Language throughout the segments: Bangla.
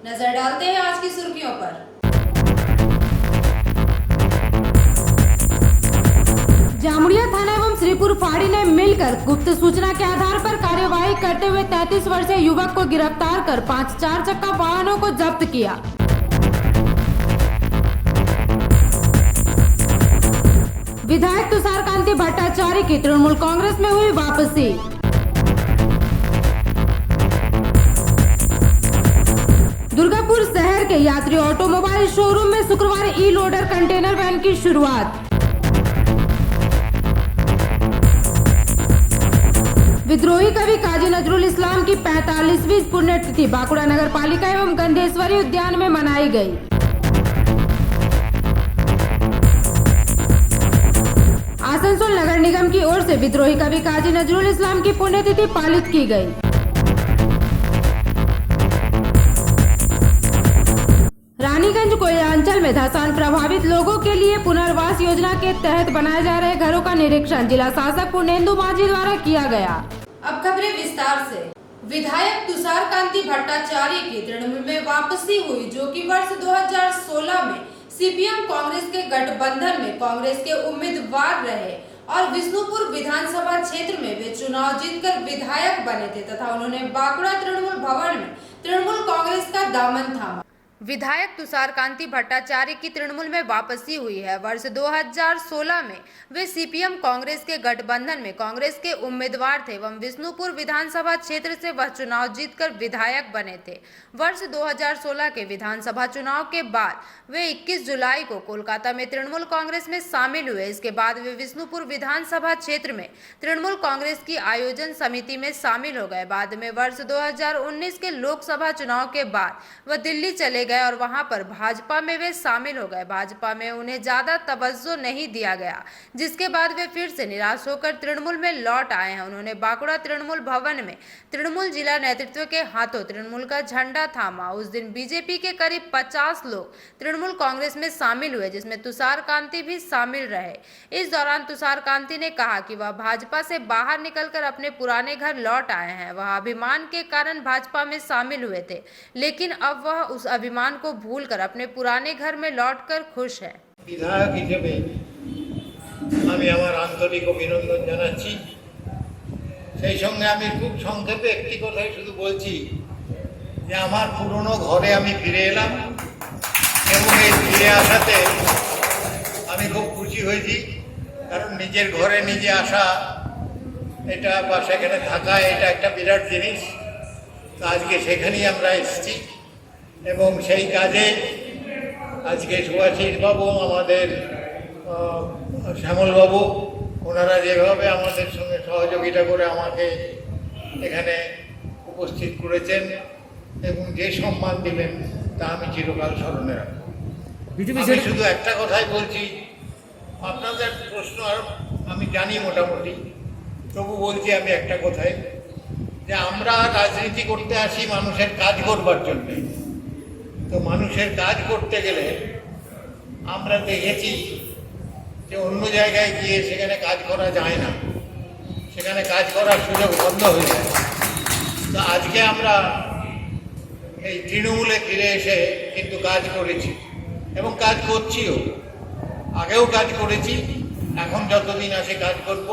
नजर डालते हैं आज की सुर्खियों पर। जामुड़िया थाना एवं श्रीपुर फाड़ी ने मिलकर गुप्त सूचना के आधार पर कार्यवाही करते हुए 33 वर्षीय युवक को गिरफ्तार कर 5 चार चक्का वाहनों को जब्त किया। विधायक तुषार कांति भट्टाचार्य की तृणमूल कांग्रेस में हुई वापसी। दुर्गापुर शहर के यात्री ऑटोमोबाइल शोरूम में शुक्रवार ई लोडर कंटेनर वैन की शुरुआत। विद्रोही कवि काजी नजरुल इस्लाम की 45वीं पुण्यतिथि बांकुड़ा नगर पालिका एवं गंधेश्वरी उद्यान में मनाई गई। आसनसोल नगर निगम की ओर से विद्रोही कवि काजी नजरुल इस्लाम की पुण्यतिथि पालित की गई। रानीगंज कोयलांचल में धसान प्रभावित लोगों के लिए पुनर्वास योजना के तहत बनाए जा रहे घरों का निरीक्षण जिला शासक पूर्णेंदु माझी द्वारा किया गया। अब खबरें विस्तार से। विधायक तुषार कांति भट्टाचार्य की तृणमूल में वापसी हुई, जो कि वर्ष 2016 में सीपीएम कांग्रेस के गठबंधन में कांग्रेस के उम्मीदवार रहे और विष्णुपुर विधानसभा क्षेत्र में वे चुनाव जीतकर विधायक बने थे तथा उन्होंने बांकुड़ा तृणमूल भवन में तृणमूल कांग्रेस का दामन थामा। विधायक तुषार कांति भट्टाचार्य की तृणमूल में वापसी हुई है। वर्ष 2016 में वे सीपीएम कांग्रेस के गठबंधन में कांग्रेस के उम्मीदवार थे एवं विष्णुपुर विधानसभा क्षेत्र से वह चुनाव जीतकर विधायक बने थे। वर्ष 2016 के विधानसभा चुनाव के बाद वे 21 जुलाई को कोलकाता में तृणमूल कांग्रेस में शामिल हुए। इसके बाद वे विष्णुपुर विधानसभा क्षेत्र में तृणमूल कांग्रेस की आयोजन समिति में शामिल हो गए। बाद में वर्ष 2019 के लोकसभा चुनाव के बाद वह दिल्ली चले गए और वहां पर भाजपा में वे शामिल हो गए। भाजपा में उन्हें ज्यादा तवज्जो नहीं दिया गया, जिसके बाद वे फिर से निराश होकर तृणमूल में लौट आए हैं। उन्होंने बांकुड़ा तृणमूल भवन में तृणमूल जिला नेतृत्व के हाथों तृणमूल का झंडा थामा। उस दिन बीजेपी के करीब 50 लोग तृणमूल कांग्रेस में शामिल हुए, जिसमें तुषार कांति भी शामिल रहे। इस दौरान तुषार कांति ने कहा कि वह भाजपा से बाहर निकलकर अपने पुराने घर लौट आए हैं। वह अभिमान के कारण भाजपा में शामिल हुए थे, लेकिन अब वह उस अभिमान को भूलकर अपने पुराने घर में लौटकर खुश है। विधायक हिसेबे আমি আমার আন্তরিক অভিনন্দন জানাচ্ছি। সেই সঙ্গে আমি খুব সংক্ষেপে একটি কথাই শুধু বলছি যে আমার পুরনো ঘরে আমি ফিরে এলাম এবং এই ফিরে আসাতে আমি খুব খুশি হয়েছি, কারণ নিজের ঘরে নিজে আসা এটা বা সেখানে থাকা এটা একটা বিরাট জিনিস। তো আজকে সেখানেই আমরা এসেছি এবং সেই কাজে আজকে সুভাষিস বাবু, আমাদের শ্যামলবাবু, ওনারা যেভাবে আমাদের সঙ্গে সহযোগিতা করে আমাকে এখানে উপস্থিত করেছেন এবং যে সম্মান দিলেন তা আমি চিরকাল স্মরণে রাখব। আমি শুধু একটা কথাই বলছি, আপনাদের প্রশ্ন আর আমি জানি মোটামুটি, তবু বলছি আমি একটা কথাই, যে আমরা রাজনীতি করতে আসি মানুষের কাজ করবার জন্যে। তো মানুষের কাজ করতে গেলে আমরা দেখেছি যে অন্য জায়গায় গিয়ে সেখানে কাজ করা যায় না, সেখানে কাজ করার সুযোগ বন্ধ হয়ে যায়। তো আজকে আমরা এই তৃণমূলে ফিরে এসে কিন্তু কাজ করেছি এবং কাজ করছিও, আগেও কাজ করেছি, এখন যতদিন আসে কাজ করব।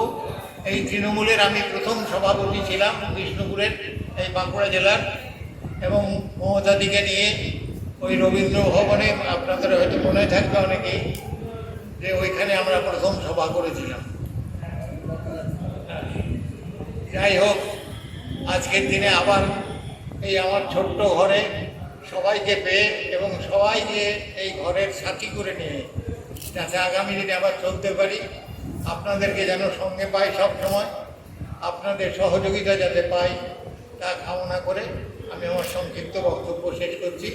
এই তৃণমূলের আমি প্রথম সভাপতি ছিলাম বিষ্ণুপুরের, এই বাঁকুড়া জেলার, এবং মমতাদিকে নিয়ে ওই রবীন্দ্র ভবনে, আপনাদের হয়তো মনে থাকবে অনেকেই, যে ওইখানে আমরা প্রথম সভা করেছিলাম। যাই হোক, আজকের দিনে আবার এই আমার ছোট্ট ঘরে সবাইকে পেয়ে এবং সবাইকে এই ঘরের সাথী করে নিয়ে যাতে আগামী দিনে আবার চলতে পারি, আপনাদেরকে যেন সঙ্গে পাই সব সময়, আপনাদের সহযোগিতা যাতে পাই তা কামনা করে আমি আমার সংক্ষিপ্ত বক্তব্য শেষ করছি।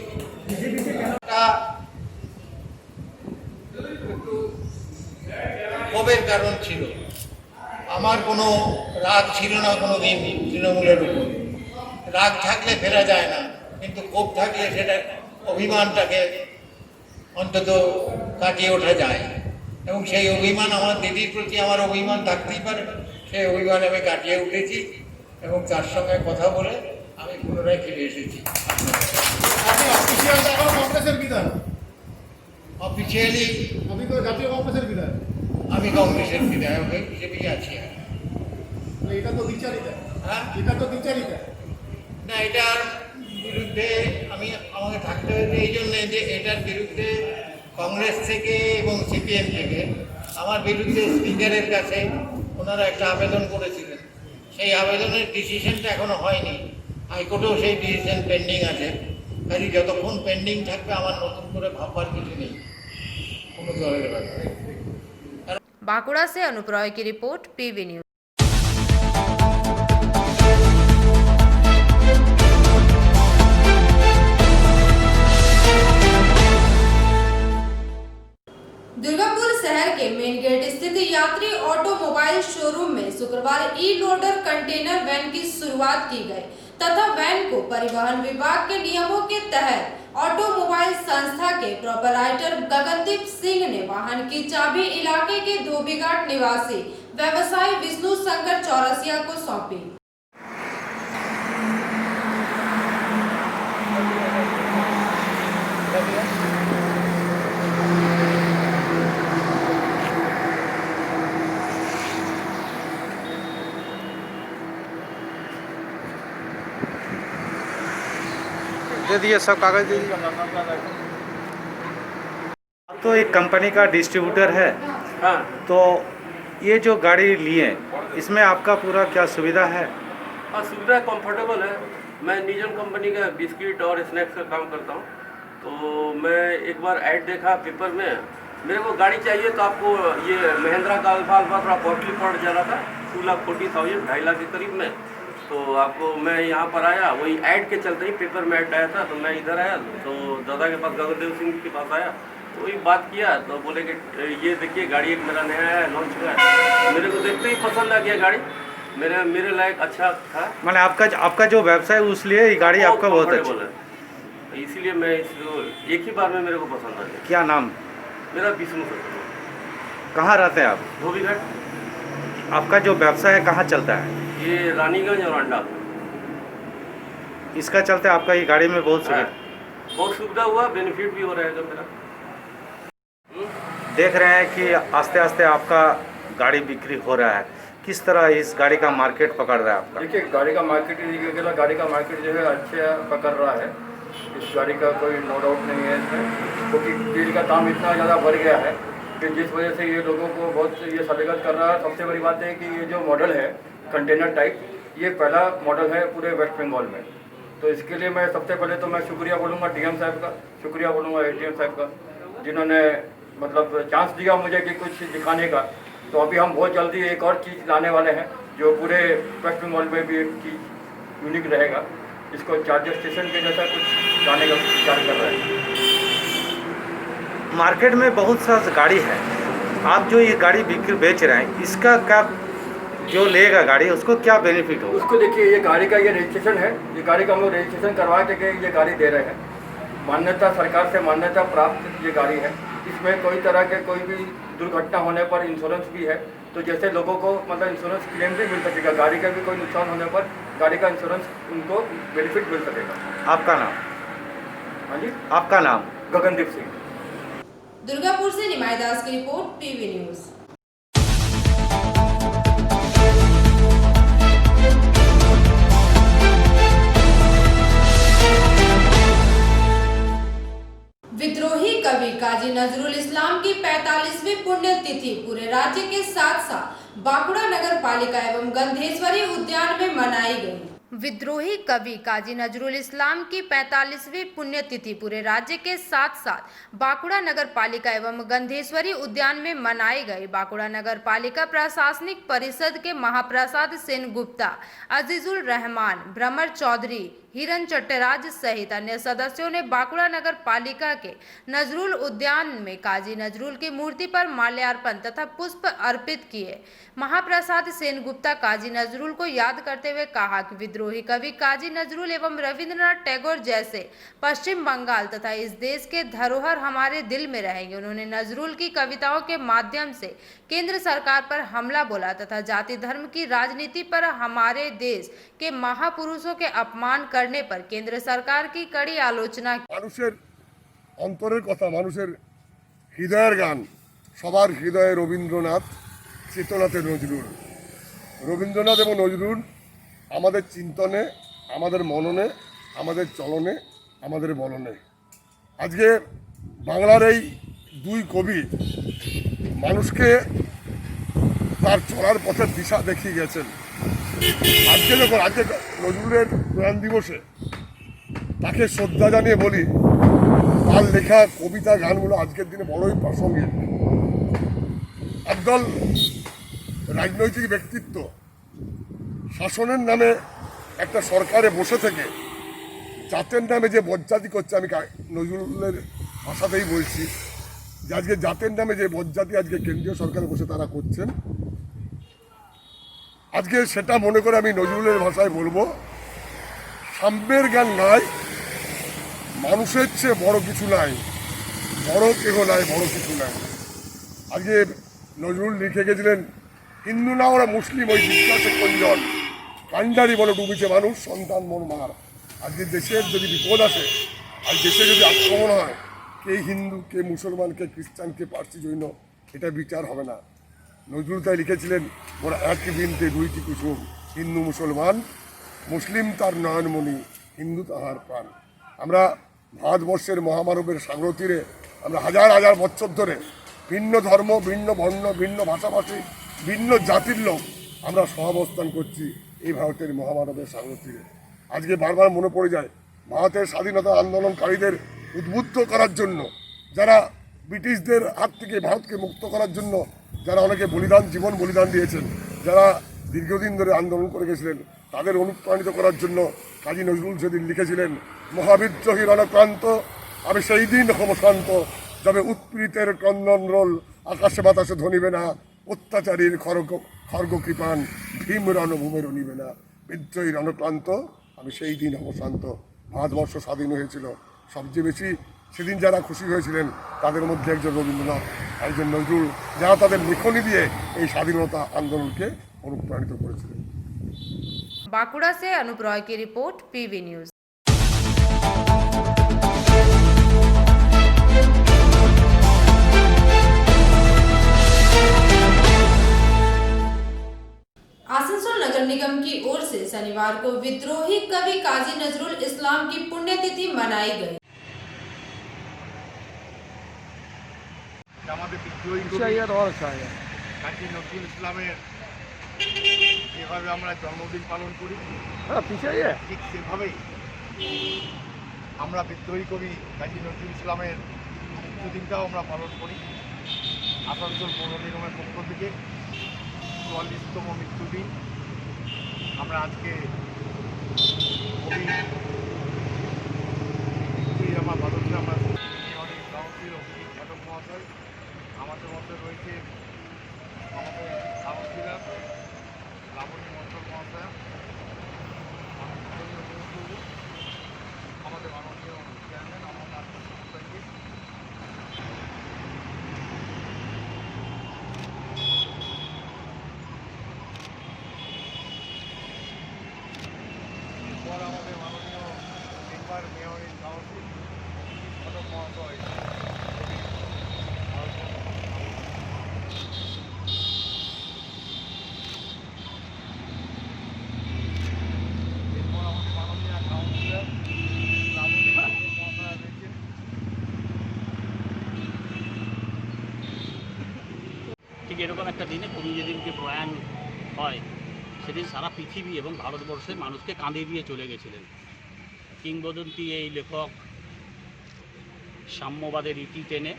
ক্ষোভের কারণ ছিল, আমার কোনো রাগ ছিল না কোনো দিন তৃণমূলের উপর। রাগ থাকলে ফেরা যায় না, কিন্তু ক্ষোভ থাকলে সেটা অভিমানটাকে অন্তত কাটিয়ে ওঠা যায়। এবং সেই অভিমান, আমার দিদির প্রতি আমার অভিমান থাকতেই পারে, সেই অভিমান আমি কাটিয়ে উঠেছি এবং তার সঙ্গে কথা বলে আমি পুনরায় ফিরে এসেছি। এখন কংগ্রেসের বিধান, অফিসিয়ালি আমি তো জাতীয় কংগ্রেসের বিধান। আমি কংগ্রেসের বিধায়ক হিসেবে আছি। এটা তো দ্বিচারিতা, হ্যাঁ, এটা তো দ্বিচারিতা। না, এটার বিরুদ্ধে আমাকে থাকতে হয়েছে এই জন্যে যে এটার বিরুদ্ধে কংগ্রেস থেকে এবং সিপিএম থেকে আমার বিরুদ্ধে স্পিকারের কাছে ওনারা একটা আবেদন করেছিলেন। সেই আবেদনের ডিসিশনটা এখনো হয়নি, হাইকোর্টেও সেই ডিসিশন পেন্ডিং আছে। কাজে যতক্ষণ পেন্ডিং থাকবে আমার নতুন করে ভাববার কিছু নেই কোনো দলের ব্যাপারে। बांकुड़ा से अनुप रॉय की रिपोर्ट, पीवी न्यूज। दुर्गापुर शहर के मेन गेट स्थित यात्री ऑटोमोबाइल शोरूम में शुक्रवार ई लोडर कंटेनर वैन की शुरुआत की गई तथा वैन को परिवहन विभाग के नियमों के तहत ऑटोमोबाइल संस्था के प्रोपराइटर गगनदीप सिंह ने वाहन की चाबी इलाके के धोबीघाट निवासी व्यवसायी विष्णु शंकर चौरसिया को सौंपी। दे दिए सब कागज दे दिए। तो एक कंपनी का डिस्ट्रीब्यूटर है, हाँ तो ये जो गाड़ी लिए इसमें आपका पूरा क्या सुविधा है? हाँ, सुविधा कंफर्टेबल है। मैं निजन कंपनी का बिस्किट और स्नैक्स का काम करता हूँ। तो मैं एक बार ऐड देखा पेपर में, मेरे को गाड़ी चाहिए तो आपको ये महिंद्रा का अल्फा थोड़ा कॉस्टली पड़ जा रहा था, 2,40,000 2.5 लाख के करीब में। तो आपको मैं यहाँ पर आया, वही ऐड के चलते ही पेपर में ऐड आया था, तो मैं इधर आया तो दादा के पास गगनदेव सिंह के पास आया, तो वही बात किया तो बोले कि ये देखिए गाड़ी एक मेरा नया है, लॉन्च हुआ है। मेरे को देखते ही पसंद आ गया गाड़ी, मेरे लायक अच्छा था। मैंने आपका जो व्यवसाय उसलिए ये गाड़ी आपका बहुत अच्छा comfortable है, इसीलिए मैं इसको एक ही बार में मेरे को पसंद आ गया। क्या नाम? मेरा विष्णु शंकर। कहाँ रहते हैं आप? धोबीघाट। आपका जो व्यवसाय है कहाँ चलता है? ये रानीगंज और अंडा। इसका चलते आपका ये गाड़ी में बहुत सुविधा। बहुत सुविधा हुआ, बेनिफिट भी हो रहेगा मेरा। देख रहे हैं कि आस्ते आस्ते आपका गाड़ी बिक्री हो रहा है, किस तरह इस गाड़ी का मार्केट पकड़ रहा है आपका? देखिए गाड़ी का मार्केट गाड़ी का मार्केट जो है अच्छे पकड़ रहा है। इस गाड़ी का कोई नो डाउट नहीं है इसमें, क्योंकि तेल का दाम इतना ज़्यादा बढ़ गया है कि जिस वजह से ये लोगों को बहुत ये सलेगत कर रहा है। सबसे बड़ी बात है कि ये जो मॉडल है कंटेनर टाइप, ये पहला मॉडल है पूरे वेस्ट बंगाल में। तो इसके लिए मैं सबसे पहले तो मैं शुक्रिया बोलूँगा डीएम साहब का, शुक्रिया बोलूँगा एडीएम साहब का, जिन्होंने मतलब चांस दिया मुझे कि कुछ दिखाने का। तो अभी हम बहुत जल्दी एक और चीज़ लाने वाले हैं जो पूरे वेस्ट बंगाल में भी एक चीज़ यूनिक रहेगा। इसको चार्जर स्टेशन के जैसा कुछ लाने का विचार कर रहे हैं। मार्केट में बहुत सा गाड़ी है, आप जो ये गाड़ी बेच रहे हैं इसका क्या, जो लेगा गाड़ी उसको क्या बेनिफिट होगा? उसको देखिए, ये गाड़ी का ये रजिस्ट्रेशन है, ये गाड़ी का हम लोग रजिस्ट्रेशन करवा के ये गाड़ी दे रहे हैं। मान्यता सरकार से मान्यता प्राप्त ये गाड़ी है। इसमें कोई तरह के कोई भी दुर्घटना होने पर इंश्योरेंस भी है, तो जैसे लोगों को मतलब इंश्योरेंस क्लेम भी मिल सकेगा, गाड़ी का भी कोई नुकसान होने पर गाड़ी का इंश्योरेंस उनको बेनिफिट मिल सकेगा। आपका नाम? हाँ जी, आपका नाम? गगनदीप सिंह। दुर्गापुर से निमाई दास की रिपोर्ट, पीवी न्यूज। विद्रोही कवि काजी नजरुल इस्लाम की 45वीं पुण्यतिथि पूरे राज्य के साथ साथ बांकुड़ा नगर पालिका एवं गंधेश्वरी उद्यान में मनाई गई। विद्रोही कवि काजी नजरुल इस्लाम की 45वीं पुण्यतिथि पूरे राज्य के साथ साथ बांकुड़ा नगर पालिका एवं गंधेश्वरी उद्यान में मनाई गई। बांकुड़ा नगर पालिका प्रशासनिक परिषद के महाप्रसाद सेन गुप्ता, अजीजुल रहमान, भ्रमर चौधरी, हिरन चट्टराज सहित अन्य सदस्यों ने बांकुड़ा नगर पालिका के नजरुल उद्यान में काजी नजरुल की मूर्ति पर माल्यार्पण तथा पुष्प अर्पित किए। महाप्रसाद सेन गुप्ता काजी नजरुल को याद करते हुए कहा कि विद्रोही कवि काजी नजरुल एवं रविंद्रनाथ टैगोर जैसे पश्चिम बंगाल तथा इस देश के धरोहर हमारे दिल में रहेंगे। उन्होंने नजरुल की कविताओं के माध्यम से केंद्र सरकार पर हमला बोला तथा जाति धर्म की राजनीति पर हमारे देश के महापुरुषों के अपमान कर करने पर केंद्र सरकार की कड़ी आलोचना की। মানুষের অন্তরের কথা, মানুষের হৃদয়ের গান, সবার হৃদয়ে রবীন্দ্রনাথ, চেতনাতে নজরুল। রবীন্দ্রনাথ এবং নজরুল আমাদের চিন্তনে, আমাদের মননে, আমাদের চলনে, আমাদের বলনে। আজকে বাংলার এই দুই কবি মানুষকে তার চলার পথের দিশা দেখিয়ে গেছেন। আজকে নজরুলের প্রয়াণ দিবসে তাকে শ্রদ্ধা জানিয়ে বলি, তার লেখা কবিতা গানগুলো আজকের দিনে বড়ই প্রাসঙ্গিক। একদল রাজনৈতিক ব্যক্তিত্ব শাসনের নামে একটা সরকারে বসে থেকে জাতের নামে যে বজ্জাতি করছে, আমি নজরুলের ভাষাতেই বলছি যে আজকে জাতের নামে যে বজ্জাতি আজকে কেন্দ্রীয় সরকারে বসে তারা করছেন, আজকে সেটা মনে করে আমি নজরুলের ভাষায় বলবো, সাম্যের গান নাই, মানুষের চেয়ে বড় কিছু নাই, বড় কেহ নাই, বড় কিছু নাই। আজকে নজরুল লিখে গেছিলেন, হিন্দু না ওরা মুসলিম, ওই বিশ্বাসে কোনজন কান্ডারি বলে ডুবেছে মানুষ, সন্তান মন মার। আজকে দেশের যদি বিপদ আসে, আর দেশে যদি আক্রমণ হয়, কে হিন্দু, কে মুসলমান, কে খ্রিস্টান, কে পার্সি, জৈন, এটা বিচার হবে না। নজরুল তাই লিখেছিলেন, ওরা এক বিনতে দুইটি কুসুম, হিন্দু মুসলমান, মুসলিম তার নয়নমণি, হিন্দু তাহার প্রাণ। আমরা ভারতবর্ষের মহামানবের সাগর তীরে আমরা হাজার হাজার বছর ধরে ভিন্ন ধর্ম, ভিন্ন বর্ণ, ভিন্ন ভাষাভাষী, ভিন্ন জাতির লোক আমরা সহাবস্থান করছি এই ভারতের মহামানবের সাগর তীরে। আজকে বারবার মনে পড়ে যায় ভারতের স্বাধীনতা আন্দোলনকারীদের উদ্বুদ্ধ করার জন্য, যারা ব্রিটিশদের হাত থেকে ভারতকে মুক্ত করার জন্য যারা অনেকে জীবন বলিদান দিয়েছেন, যারা দীর্ঘদিন ধরে আন্দোলন করে গেছিলেন, তাদের অনুপ্রাণিত করার জন্য কাজী নজরুল সেদিন লিখেছিলেন, মহাবিদ্রোহী রণক্রান্ত আমি সেই দিন হব শান্ত, যাবে উৎপীড়িতের ক্রন্দন রোল, আকাশে বাতাসে ধনিবে না, অত্যাচারীর খর্গ কৃপান, ভীম রণভূমের নিবে না, বিদ্রোহী রণক্রান্ত আমি সেই দিন হব শান্ত। ভারতবর্ষ স্বাধীন হয়েছিল, সবচেয়ে বেশি সেদিন যারা খুশি হয়েছিলেন তাদের মধ্যে একজন রবীন্দ্রনাথ, একজন নজরুল, যারা তাদের লেখনী দিয়ে এই স্বাধীনতা আন্দোলনকে অনুপ্রাণিত করেছিলেন। बांकुड़ा से अनूप रॉय की रिपोर्ट, पीवी न्यूज। आसनसोल नगर निगम की ओर से शनिवार को विद्रोही कवि काजी नजरुल इस्लाम की पुण्यतिथि मनाई गई। আমাদের বিদ্রোহী কাজী নজরুল ইসলামের যেভাবে আমরা জন্মদিন পালন করি, ঠিক সেভাবেই আমরা বিদ্রোহী কবি কাজী নজরুল ইসলামের মৃত্যুদিনটাও আমরা পালন করি। আসানসোল পৌর নিগমের পক্ষ থেকে ৪৪তম মৃত্যুদিন আমরা আজকে কবি আমার ভারতকে আমরা অনেক কাউন্সিল অভিজিৎ ঘটক মহাশয়, আমাদের মধ্যে রয়েছে আমাদের কাউন্সিলর লাবণী মন্ডল মহাশয়, আমাদের মাননীয় চেয়ারম্যান অমরনাথ মহাশয়কে, এরপর আমাদের মাননীয় মেম্বার মেয়র ইন কাউন্সিল ঘটক মহাশয়, ঠিক এরকম একটা দিনে কবি যেদিনকে প্রয়াণ হয় সেদিন সারা পৃথিবী এবং ভারতবর্ষের মানুষকে কাঁদিয়ে দিয়ে চলে গেছিলেন। কিংবদন্তি এই লেখক সাম্যবাদের ইতি টেনে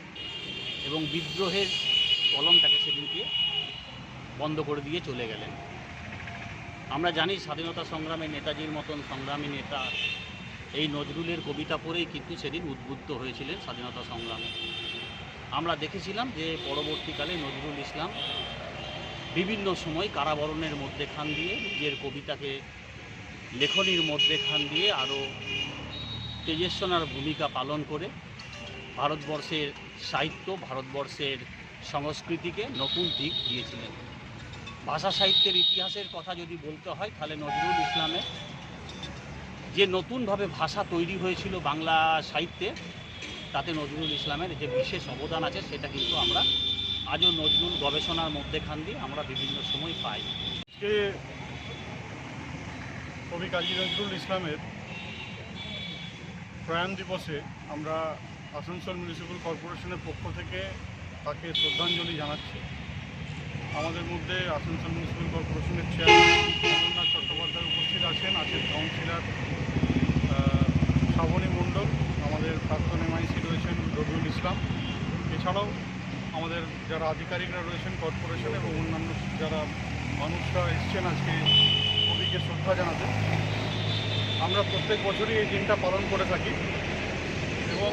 এবং বিদ্রোহের কলমটাকে সেদিনকে বন্ধ করে দিয়ে চলে গেলেন। আমরা জানি স্বাধীনতা সংগ্রামে নেতাজির মতন সংগ্রামী নেতা এই নজরুলের কবিতা পড়েই কিন্তু সেদিন উদ্বুদ্ধ হয়েছিলেন স্বাধীনতা সংগ্রামে। আমরা দেখেছিলাম যে পরবর্তীকালে নজরুল ইসলাম বিভিন্ন সময় কারাবরণের মধ্যেখান দিয়ে নিজের কবিতাকে লেখনীর মধ্যেখান দিয়ে আরও তেজস্বনার ভূমিকা পালন করে ভারতবর্ষের সাহিত্য, ভারতবর্ষের সংস্কৃতিকে নতুন দিক দিয়েছিলেন। ভাষা সাহিত্যের ইতিহাসের কথা যদি বলতে হয় তাহলে নজরুল ইসলামের যে নতুনভাবে ভাষা তৈরি হয়েছিল বাংলা সাহিত্যে, তাতে নজরুল ইসলামের যে বিশেষ অবদান আছে সেটা কিন্তু আমরা আজও নজরুল গবেষণার মধ্যেখান দিয়ে আমরা বিভিন্ন সময় পাই। আজকে কবি কাজী নজরুল ইসলামের প্রয়াণ দিবসে আমরা আসানসোল মিউনিসিপ্যাল কর্পোরেশনের পক্ষ থেকে তাকে শ্রদ্ধাঞ্জলি জানাচ্ছি। আমাদের মধ্যে আসানসোল মিউনিসিপ্যাল কর্পোরেশনের চেয়ারম্যান অমরনাথ চট্টোপাধ্যায় উপস্থিত আছেন কাউন্সিলর শ্রাবণী মণ্ডল, আমাদের প্রাক্তন এমআইসি রয়েছেন রবিউল ইসলাম, এছাড়াও আমাদের যারা আধিকারিকরা রয়েছেন কর্পোরেশন এবং অন্যান্য যারা মানুষরা এসছেন আজকে কবিকে শ্রদ্ধা জানাতে। আমরা প্রত্যেক বছরই এই দিনটা পালন করে থাকি এবং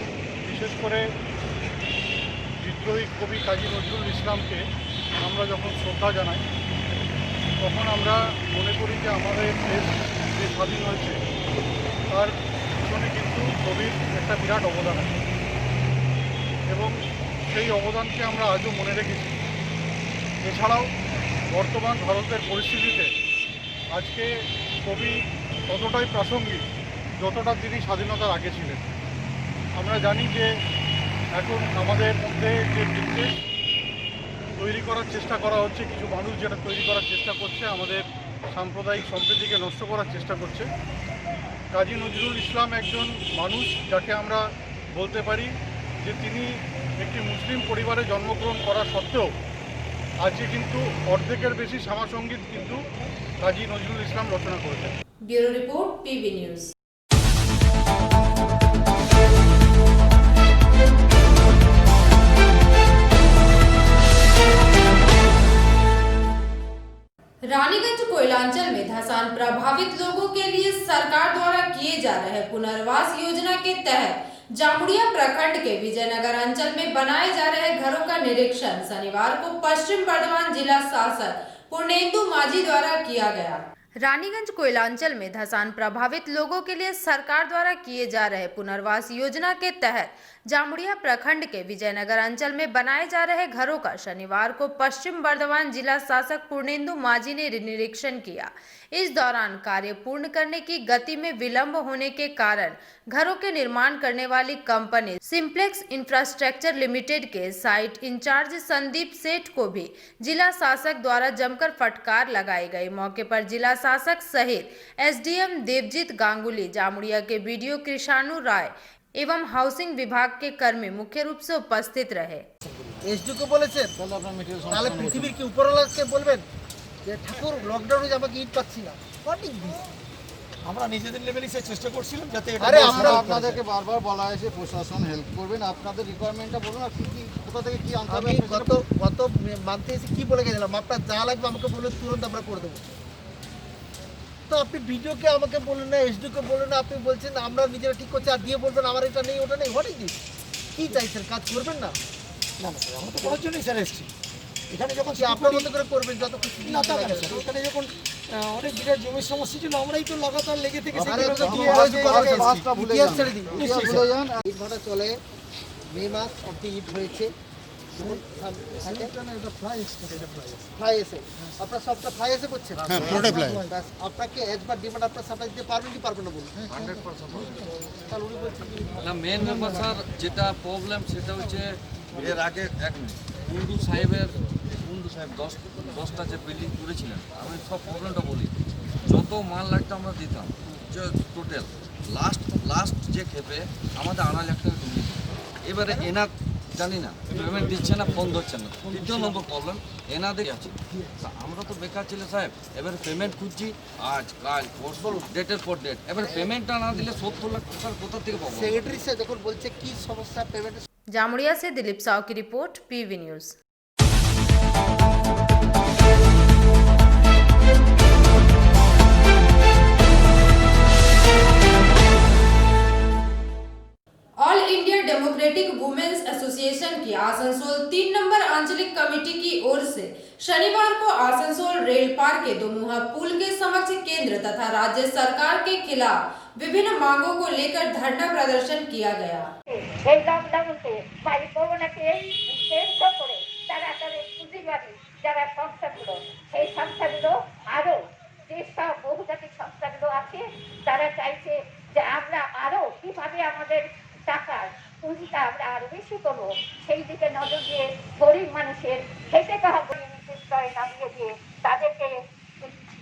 বিশেষ করে বিদ্রোহী কবি কাজী নজরুল ইসলামকে আমরা যখন শ্রদ্ধা জানাই তখন আমরা মনে করি যে আমাদের দেশ যে স্বাধীন হয়েছে তার পিছনে কিন্তু কবির একটা বিরাট অবদান আছে এবং সেই অবদানকে আমরা আজও মনে রেখেছি। এছাড়াও বর্তমান ভারতের পরিস্থিতিতে আজকে কবি ততটাই প্রাসঙ্গিক যতটা তিনি স্বাধীনতার আগে ছিলেন। আমরা জানি যে এখন আমাদের মধ্যে যে বিদ্বেষ তৈরি করার চেষ্টা করা হচ্ছে, কিছু মানুষ যেটা তৈরি করার চেষ্টা করছে, আমাদের সাম্প্রদায়িক সম্প্রীতিকে নষ্ট করার চেষ্টা করছে। কাজী নজরুল ইসলাম একজন মানুষ যাকে আমরা বলতে পারি যে তিনি একটি মুসলিম পরিবারে জন্মগ্রহণ করা সত্ত্বেও আজকে কিন্তু অর্ধেকের বেশি শ্যামাসঙ্গীত কিন্তু কাজী নজরুল ইসলাম রচনা করেছেন। Bureau report, PB news. Raniganj Koyalanchal में धसान प्रभावित लोगों के लिए सरकार द्वारा किए जा रहे पुनर्वास योजना के तहत जामुड़िया प्रखंड के विजयनगर अंचल में बनाए जा रहे घरों का निरीक्षण शनिवार को पश्चिम बर्धमान जिला शासक पूर्णेंदु माझी द्वारा किया गया। रानीगंज कोयलांचल में धसान प्रभावित लोगों के लिए सरकार द्वारा किए जा रहे पुनर्वास योजना के तहत जामुड़िया प्रखंड के विजयनगर अंचल में बनाए जा रहे घरों का शनिवार को पश्चिम बर्धमान जिला शासक पूर्णेंदु माझी ने निरीक्षण किया। इस दौरान कार्य पूर्ण करने की गति में विलंब होने के कारण घरों के निर्माण करने वाली कंपनी सिंप्लेक्स इंफ्रास्ट्रक्चर लिमिटेड के साइट इंचार्ज संदीप सेठ को भी जिला शासक द्वारा जमकर फटकार लगाई गई। मौके पर जिला शासक सहित एसडीएम देवजीत गांगुली, जामुड़िया के बीडीओ कृषाणु राय एवं हाउसिंग विभाग के कर्मी मुख्य रूप से उपस्थित रहे। एसडीओ को বলেছেন তাহলে পৃথিবীর কি উপরওয়ালাকে বলবেন যে ঠাকুর লকডাউনে আমাকে ইট পাচ্ছি না। What is this? আমরা নিজেদের লেভেলে চেষ্টা করছিলাম যাতে আরে আমরা আপনাদেরকে বারবার বলা হয়েছে প্রশাসন হেল্প করবেন, আপনাদের রিকোয়ারমেন্টটা বলুন আর কি কোথা থেকে কি আনতে হবে। আমি গত মান্থে এসে কি বলে গেছিলাম, আপনার যা লাগবে আমাকে বললে তুরন্ত আমরা করে দেবো। তো আপনি ভিডিওকে আমাকে বললেন না, এসডিওকে বললেন না, আপনি বলছেন আমরা নিজেরা ঠিক করছি আর দিয়ে বলবেন আমার এটা নেই ওটা নেই। What is this? কী চাইছেন? কাজ করবেন না? না না স্যার, আমরা তো করার জন্যই স্যার এসেছি। এখানে যখন আপনার মতো করে করবেন যত খুশি। না তা না স্যার, এখানে যখন অনেক বিরাট জমির সমস্যা ছিল আমরাই তো লাগাতার লেগে থেকে ইট ভাটা চলে। মে মাস অব্দি ইট হয়েছে। আপনার সবটা ফ্লাই এসে করছেন? আপনাকে একবার ডিমান্ড আপনার সাপ্লাই দিতে পারবেন কি পারবেন না বলুন। 100% না মেন ব্যাপার স্যার যেটা প্রবলেম সেটা হচ্ছে এর আগে এক কুন্ডু সাহেব 10টা যে বিল্ডিং করেছিলেন, আমি সব প্রবলেমটা বলি। যত মাল লাগতো আমরা দিতাম, যে টোটাল লাস্ট যে খেপে আমাদের 2.5 লাখ টাকা কমিয়ে। এবারে এনার জানি না পেমেন্ট দিচ্ছে না, ফোন ধরছে না। 3 নম্বর প্রবলেম এনাদের আছে। আমরা তো বেকার ছিল সাহেব, এবারে পেমেন্ট খুঁজছি আজ কাল পরশু ডেটের পর ডেট। এবারে পেমেন্টটা না দিলে 70 লাখ টাকা কোথা থেকে পাবো? সেক্রেটারি স্যার যখন বলছে কি সমস্যা পেমেন্ট। जामुड़िया से दिलीप साव की report, PV news. All India democratic women's association की आसनसोल 3 नंबर आंचलिक कमेटी की ओर से शनिवार को आसनसोल रेल पार के दोमुहा पुल के समक्ष केंद्र तथा राज्य सरकार के खिलाफ विभिन्न मांगों को लेकर धरना प्रदर्शन किया गया। যারা সংস্থাগুলো সেই সংস্থাগুলো আরো যেসব বহুজাতিক সংস্থাগুলো আছে তারা চাইছে যে আমরা আরো কিভাবে আমাদের টাকার পুঁজিটা আমরা আরো বেশি করবো, সেই দিকে নজর দিয়ে গরিব মানুষের খেটে খাওয়া স্তরে নামিয়ে দিয়ে তাদেরকে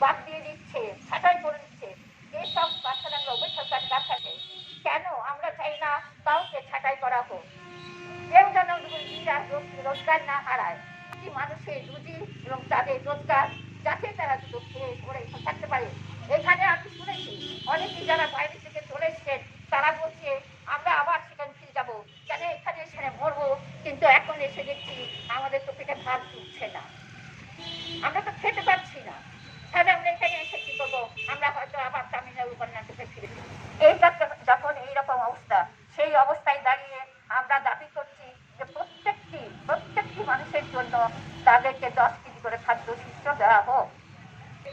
বাদ দিয়ে দিচ্ছে, ছাঁটাই করে দিচ্ছে। যেসব বাচ্চারা বেসরকারি বাচ্চাকে কেন আমরা চাই না কাউকে ছাঁটাই করা হোক, কেউ যেন রোজগার না হারায়, কি মানুষের রুজি এবং তাদের রোজগার যাতে তারা দুটো খেয়ে করে থাকতে পারে। এখানে আমি শুনেছি অনেকেই যারা বাইরে থেকে চলে এসছেন তারা বলছে আমরা আবার সেখানে ফিরে যাবো, কেন এখানে এসে মরবো, কিন্তু এখন এসে দেখছি আমাদের তো পেটে ভাত ঢুকছে না, আমরা তো খেতে পারছি না, তাহলে আমরা এখানে এসে কি করবো? আমরা হয়তো আবার তামিলনাড়ু কর্ণাটকে ফিরে এইবার যখন এইরকম অবস্থা, সেই অবস্থায় দাঁড়িয়ে আমরা দাবি করছি যে প্রত্যেকটি মানুষের জন্য তাদেরকে 10 কেজি করে খাদ্য শস্য দেওয়া হোক।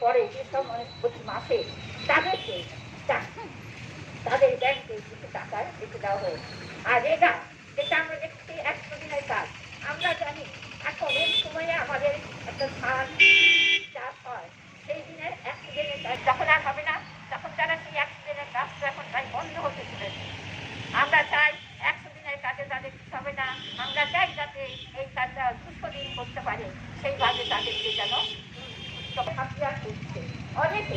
পরে যেসব মানুষ প্রতি মাসে তাদেরকে তাদের ব্যাংকে কিছু টাকা রেখে দেওয়া হোক। আর এটা যেটা আমরা দেখছি 100 দিনের কাজ, আমরা জানি এখন এই সময়ে আমাদের একটা ধান চাষ হয়, সেই দিনের 100 দিনের কাজ যখন আর হবে না, তখন তারা সেই 100 দিনের কাজটা এখন তাই বন্ধ হতে চলেছে। আমরা চাই 100 দিনের কাজে তাদের কিছু হবে না, আমরা চাই যাতে এই কাজটা 200 দিন করতে পারে, সেইভাবে তাদেরকে যেন হাতিয়ার করছে। অনেকে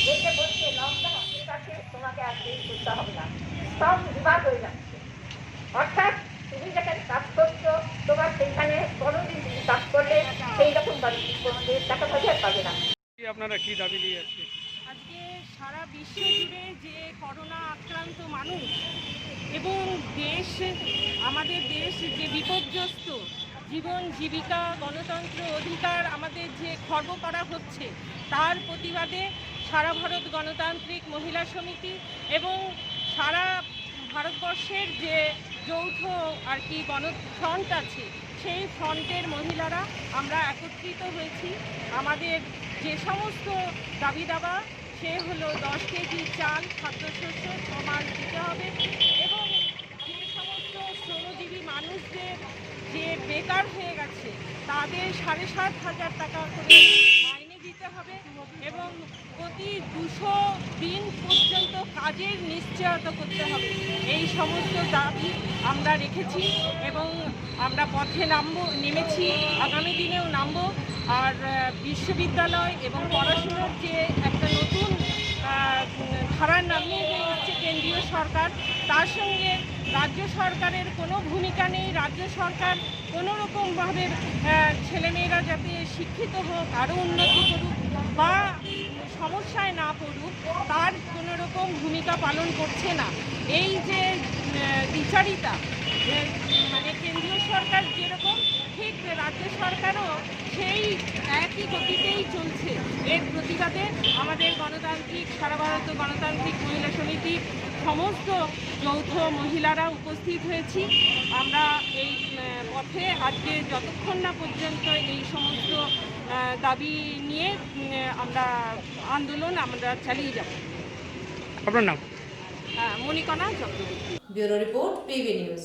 দেখে বলছে লকডাউন ঠিক আছে, তোমাকে আর দেরি করতে হবে না, সব বিভাগ হয়ে যাচ্ছে। অর্থাৎ তুমি যেখানে কাজ করছো তোমার সেইখানে কোনোদিন তুমি কাজ করলে সেই রকম কোনোদিন টাকা পয়সা পাবে না। আপনারা কি দাবি নিয়ে আজকে? আজকে সারা বিশ্ব জুড়ে যে করোনা আক্রান্ত মানুষ এবং আমাদের দেশ যে বিপর্যস্ত, জীবন জীবিকা গণতন্ত্র অধিকার আমাদের যে খর্ব করা হচ্ছে, তার প্রতিবাদে সারা ভারত গণতান্ত্রিক মহিলা সমিতি এবং সারা ভারতবর্ষের যে যৌথ গণফ্রন্ট আছে, সেই ফ্রন্টের মহিলারা আমরা একত্রিত হয়েছি। আমাদের যে সমস্ত দাবি দাবা সে হলো 10 কেজি চাল, খাদ্যশস্য 6 মাস দিতে হবে এবং যে সমস্ত শ্রমজীবী মানুষদের যে বেকার হয়ে গেছে তাদের 7,500 টাকা করে মাইনে দিতে হবে এবং প্রতি 200 দিন পর্যন্ত কাজের নিশ্চয়তা করতে হবে। এই সমস্ত দাবি আমরা রেখেছি এবং আমরা পথে নেমেছি, আগামী দিনেও নামবো। আর বিশ্ববিদ্যালয় এবং পড়াশোনার যে একটা নতুন ধারা নামিয়ে দিয়েছে কেন্দ্রীয় সরকার, তার সঙ্গে রাজ্য সরকারের কোনো ভূমিকা নেই। রাজ্য সরকার কোনো রকমভাবে ছেলেমেয়েরা যাতে শিক্ষিত হোক, আরও উন্নতি করুক বা সমস্যায় না পড়ুক, তার কোনো রকম ভূমিকা পালন করছে না। এই যে দ্বিচারিতা, মানে কেন্দ্রীয় সরকার যেরকম, ঠিক রাজ্য সরকারও সেই একই গতিতেই চলছে। এর প্রতিবাদে আমাদের সারা ভারত গণতান্ত্রিক মহিলা সমিতির সমস্ত যৌথ মহিলারা উপস্থিত হয়েছি। আমরা এই পথে আজকে যতক্ষণ না পর্যন্ত এই সমস্ত দাবি নিয়ে আমরা আন্দোলন চালিয়ে যাব। আপনার নাম? Monikona Chakraborty. Bureau report, PB news.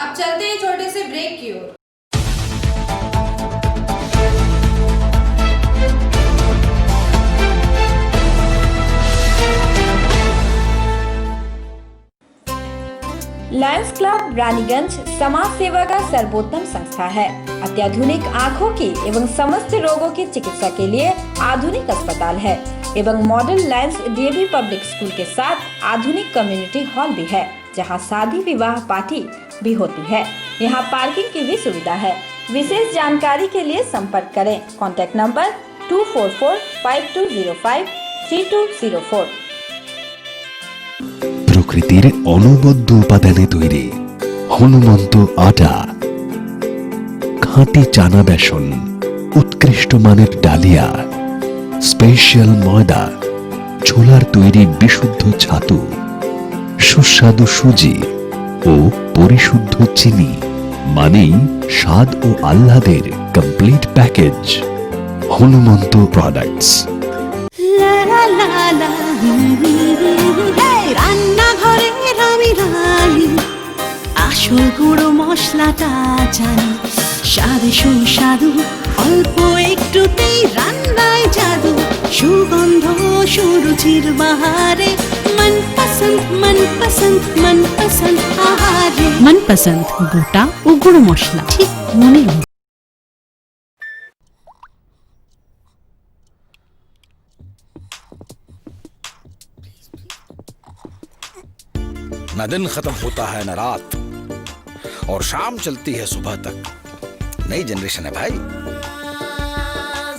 अब चलते हैं छोटे से ब्रेक की ओर। लायंस क्लब रानीगंज समाज सेवा का सर्वोत्तम संस्था है। अत्याधुनिक आँखों की एवं समस्त रोगों की चिकित्सा के लिए आधुनिक अस्पताल है एवं model Lions DAV public school के साथ आधुनिक कम्युनिटी हॉल भी है, जहां शादी विवाह पार्टी भी होती है। यहां पार्किंग की भी सुविधा है। विशेष जानकारी के लिए संपर्क करें। Contact number 244520532004। প্রকৃতির অনবদ্য উপাদানে তৈরি হনুমন্ত আটা, খাঁটি চানা বেসন, উৎকৃষ্ট মানের ডালিয়া, স্পেশাল ময়দা, ছোলার তৈরি বিশুদ্ধ ছাতু, সুস্বাদু সুজি ও পরিশুদ্ধ চিনি, মানেই স্বাদ ও আহ্লাদের কমপ্লিট প্যাকেজ। হনুমন্ত প্রোডাক্টস। রান্নাঘরে আমি রানী, আসল গুঁড়ো মশলাটা জানি, স্বাদে সুস্বাদু অল্প একটুতেই রান্নায় জাদু, সুগন্ধ সুরুচির বাহারে মনপসন্দ আহারে। মনপসন্দ গোটা ও গুঁড়ো মশলা, ঠিক মনের মতো। न दिन खत्म होता है न रात, और शाम चलती है सुबह तक। नई जनरेशन है भाई।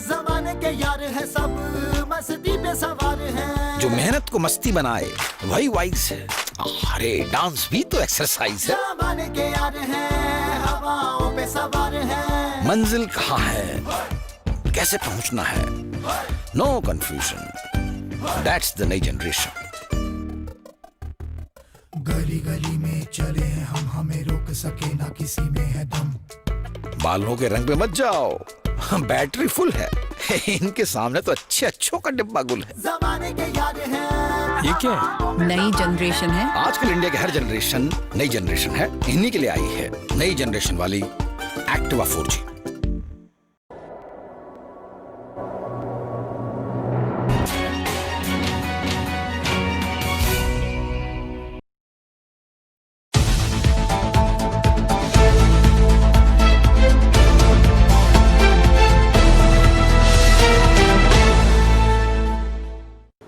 ज़माने के यार है सब, मस्ती पे सवार है। जो मेहनत को मस्ती बनाए वही वाइज है। अरे डांस भी तो एक्सरसाइज है। ज़माने के यार है, हवाओं पे सवार है। मंजिल कहाँ है, कैसे पहुंचना है, नो कंफ्यूजन। दैट्स द नई जनरेशन। गली गली में चले हैं हम, हमें रोक सके ना किसी में है दम। बालों के रंग पे मत जाओ, बैटरी फुल है। इनके सामने तो अच्छे अच्छों का डिब्बा गुल है। ज़माने के यार है। ये क्या है? नई जनरेशन है। आजकल इंडिया की हर जनरेशन नई जनरेशन है। इन्हीं के लिए आई है नई जनरेशन वाली एक्टिवा 4G।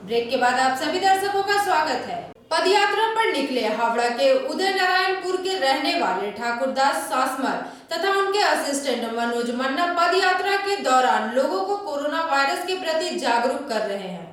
ब्रेक के बाद आप सभी दर्शकों का स्वागत है। पदयात्रा पर निकले हावड़ा के उदय नारायणपुर के रहने वाले ठाकुरदास सासमल तथा उनके असिस्टेंट मनोज मन्ना पदयात्रा के दौरान लोगों को कोरोना वायरस के प्रति जागरूक कर रहे हैं।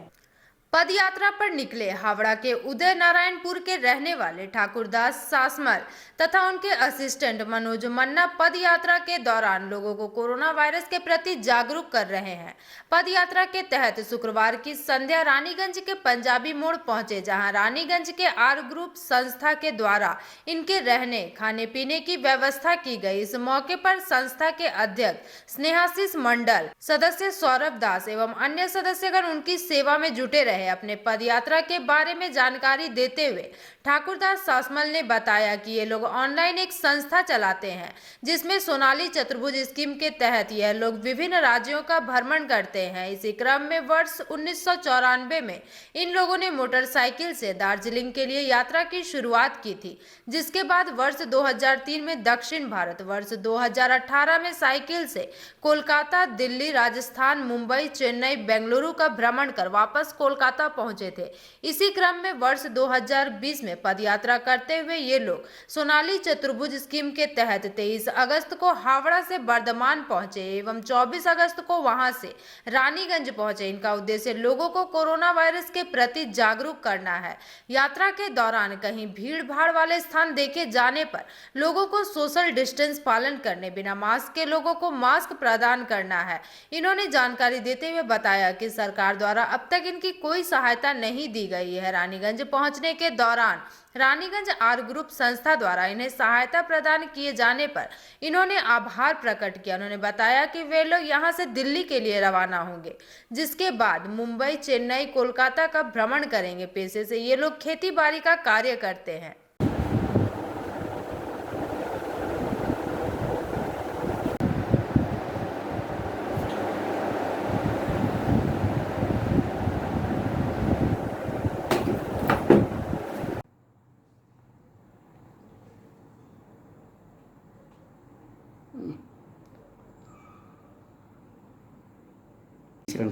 पदयात्रा पर निकले हावड़ा के उदय नारायणपुर के रहने वाले ठाकुरदास सासमल तथा उनके असिस्टेंट मनोज मन्ना पदयात्रा के दौरान लोगों को कोरोना वायरस के प्रति जागरूक कर रहे हैं। पदयात्रा के तहत शुक्रवार की संध्या रानीगंज के पंजाबी मोड़ पहुंचे, जहां रानीगंज के आर ग्रुप संस्था के द्वारा इनके रहने खाने पीने की व्यवस्था की गई। इस मौके पर संस्था के अध्यक्ष स्नेहाशीष मंडल, सदस्य सौरभ दास एवं अन्य सदस्यगण उनकी सेवा में जुटे रहे। अपने पदयात्रा के बारे में जानकारी देते हुए ठाकुरदास सासमल ने बताया कि ये लोग ऑनलाइन एक संस्था चलाते हैं, जिसमें सोनाली चतुर्भुज स्कीम के तहत यह लोग विभिन्न राज्यों का भ्रमण करते हैं। इसी क्रम में वर्ष 1994 में इन लोगों ने मोटरसाइकिल से दार्जिलिंग के लिए यात्रा की शुरुआत की थी, जिसके बाद वर्ष 2003 में दक्षिण भारत, वर्ष 2018 में साइकिल से कोलकाता, दिल्ली, राजस्थान, मुंबई, चेन्नई, बेंगलुरु का भ्रमण कर वापस कोलकाता पहुंचे थे। इसी क्रम में वर्ष 2020 में पदयात्रा करते हुए ये लोग सोनाली चतुर्भुज स्कीम के तहत 23 अगस्त को हावड़ा से बर्धमान पहुंचे एवं 24 अगस्त को वहां से रानीगंज पहुंचे। इनका उद्देश्य लोगों को कोरोना वायरस के प्रति जागरूक करना है। यात्रा के दौरान कहीं भीड़ भाड़ वाले स्थान देखे जाने पर लोगों को सोशल डिस्टेंस पालन करने, बिना मास्क के लोगों को मास्क प्रदान करना है। इन्होंने जानकारी देते हुए बताया कि सरकार द्वारा अब तक इनकी कोई सहायता नहीं दी गई है। रानीगंज पहुंचने के दौरान रानीगंज आर ग्रुप संस्था द्वारा इन्हें सहायता प्रदान किए जाने पर इन्होंने आभार प्रकट किया। उन्होंने बताया कि वे लोग यहां से दिल्ली के लिए रवाना होंगे, जिसके बाद मुंबई, चेन्नई, कोलकाता का भ्रमण करेंगे। पेशे से ये लोग खेती बाड़ी का कार्य करते हैं।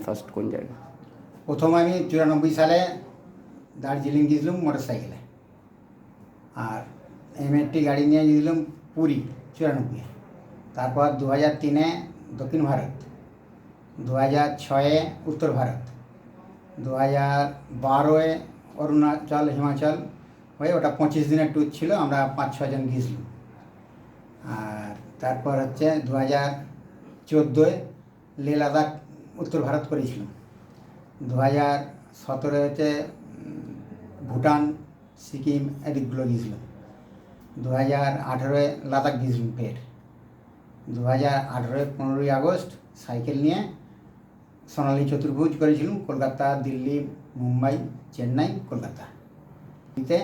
ফার্স্ট কোন জায়গা? প্রথম আমি 94 সালে দার্জিলিং গিয়েছিলাম মোটরসাইকেলে, আর এমএটি গাড়ি নিয়ে গিয়েছিলাম পুরী 94। তারপর 2003-এ দক্ষিণ ভারত, 2006-এ উত্তর ভারত, 2012-এ অরুণাচল, হিমাচল হয়ে ওটা 25 দিনের ট্যুর ছিল। আমরা 5-6 জন গিয়েছিলাম। আর তারপর হচ্ছে 2014-এ লে লাদাখ উত্তর ভারত করেছিলাম। 2017 হচ্ছে ভুটান, সিকিম এদিকগুলো গিয়েছিলাম। 2018-এ লাদাখ গিয়েছিলাম ফের। 2018-এ 15ই আগস্ট সাইকেল নিয়ে সোনালী চতুর্ভুজ করেছিলাম, কলকাতা, দিল্লি, মুম্বাই, চেন্নাই, কলকাতা। এতে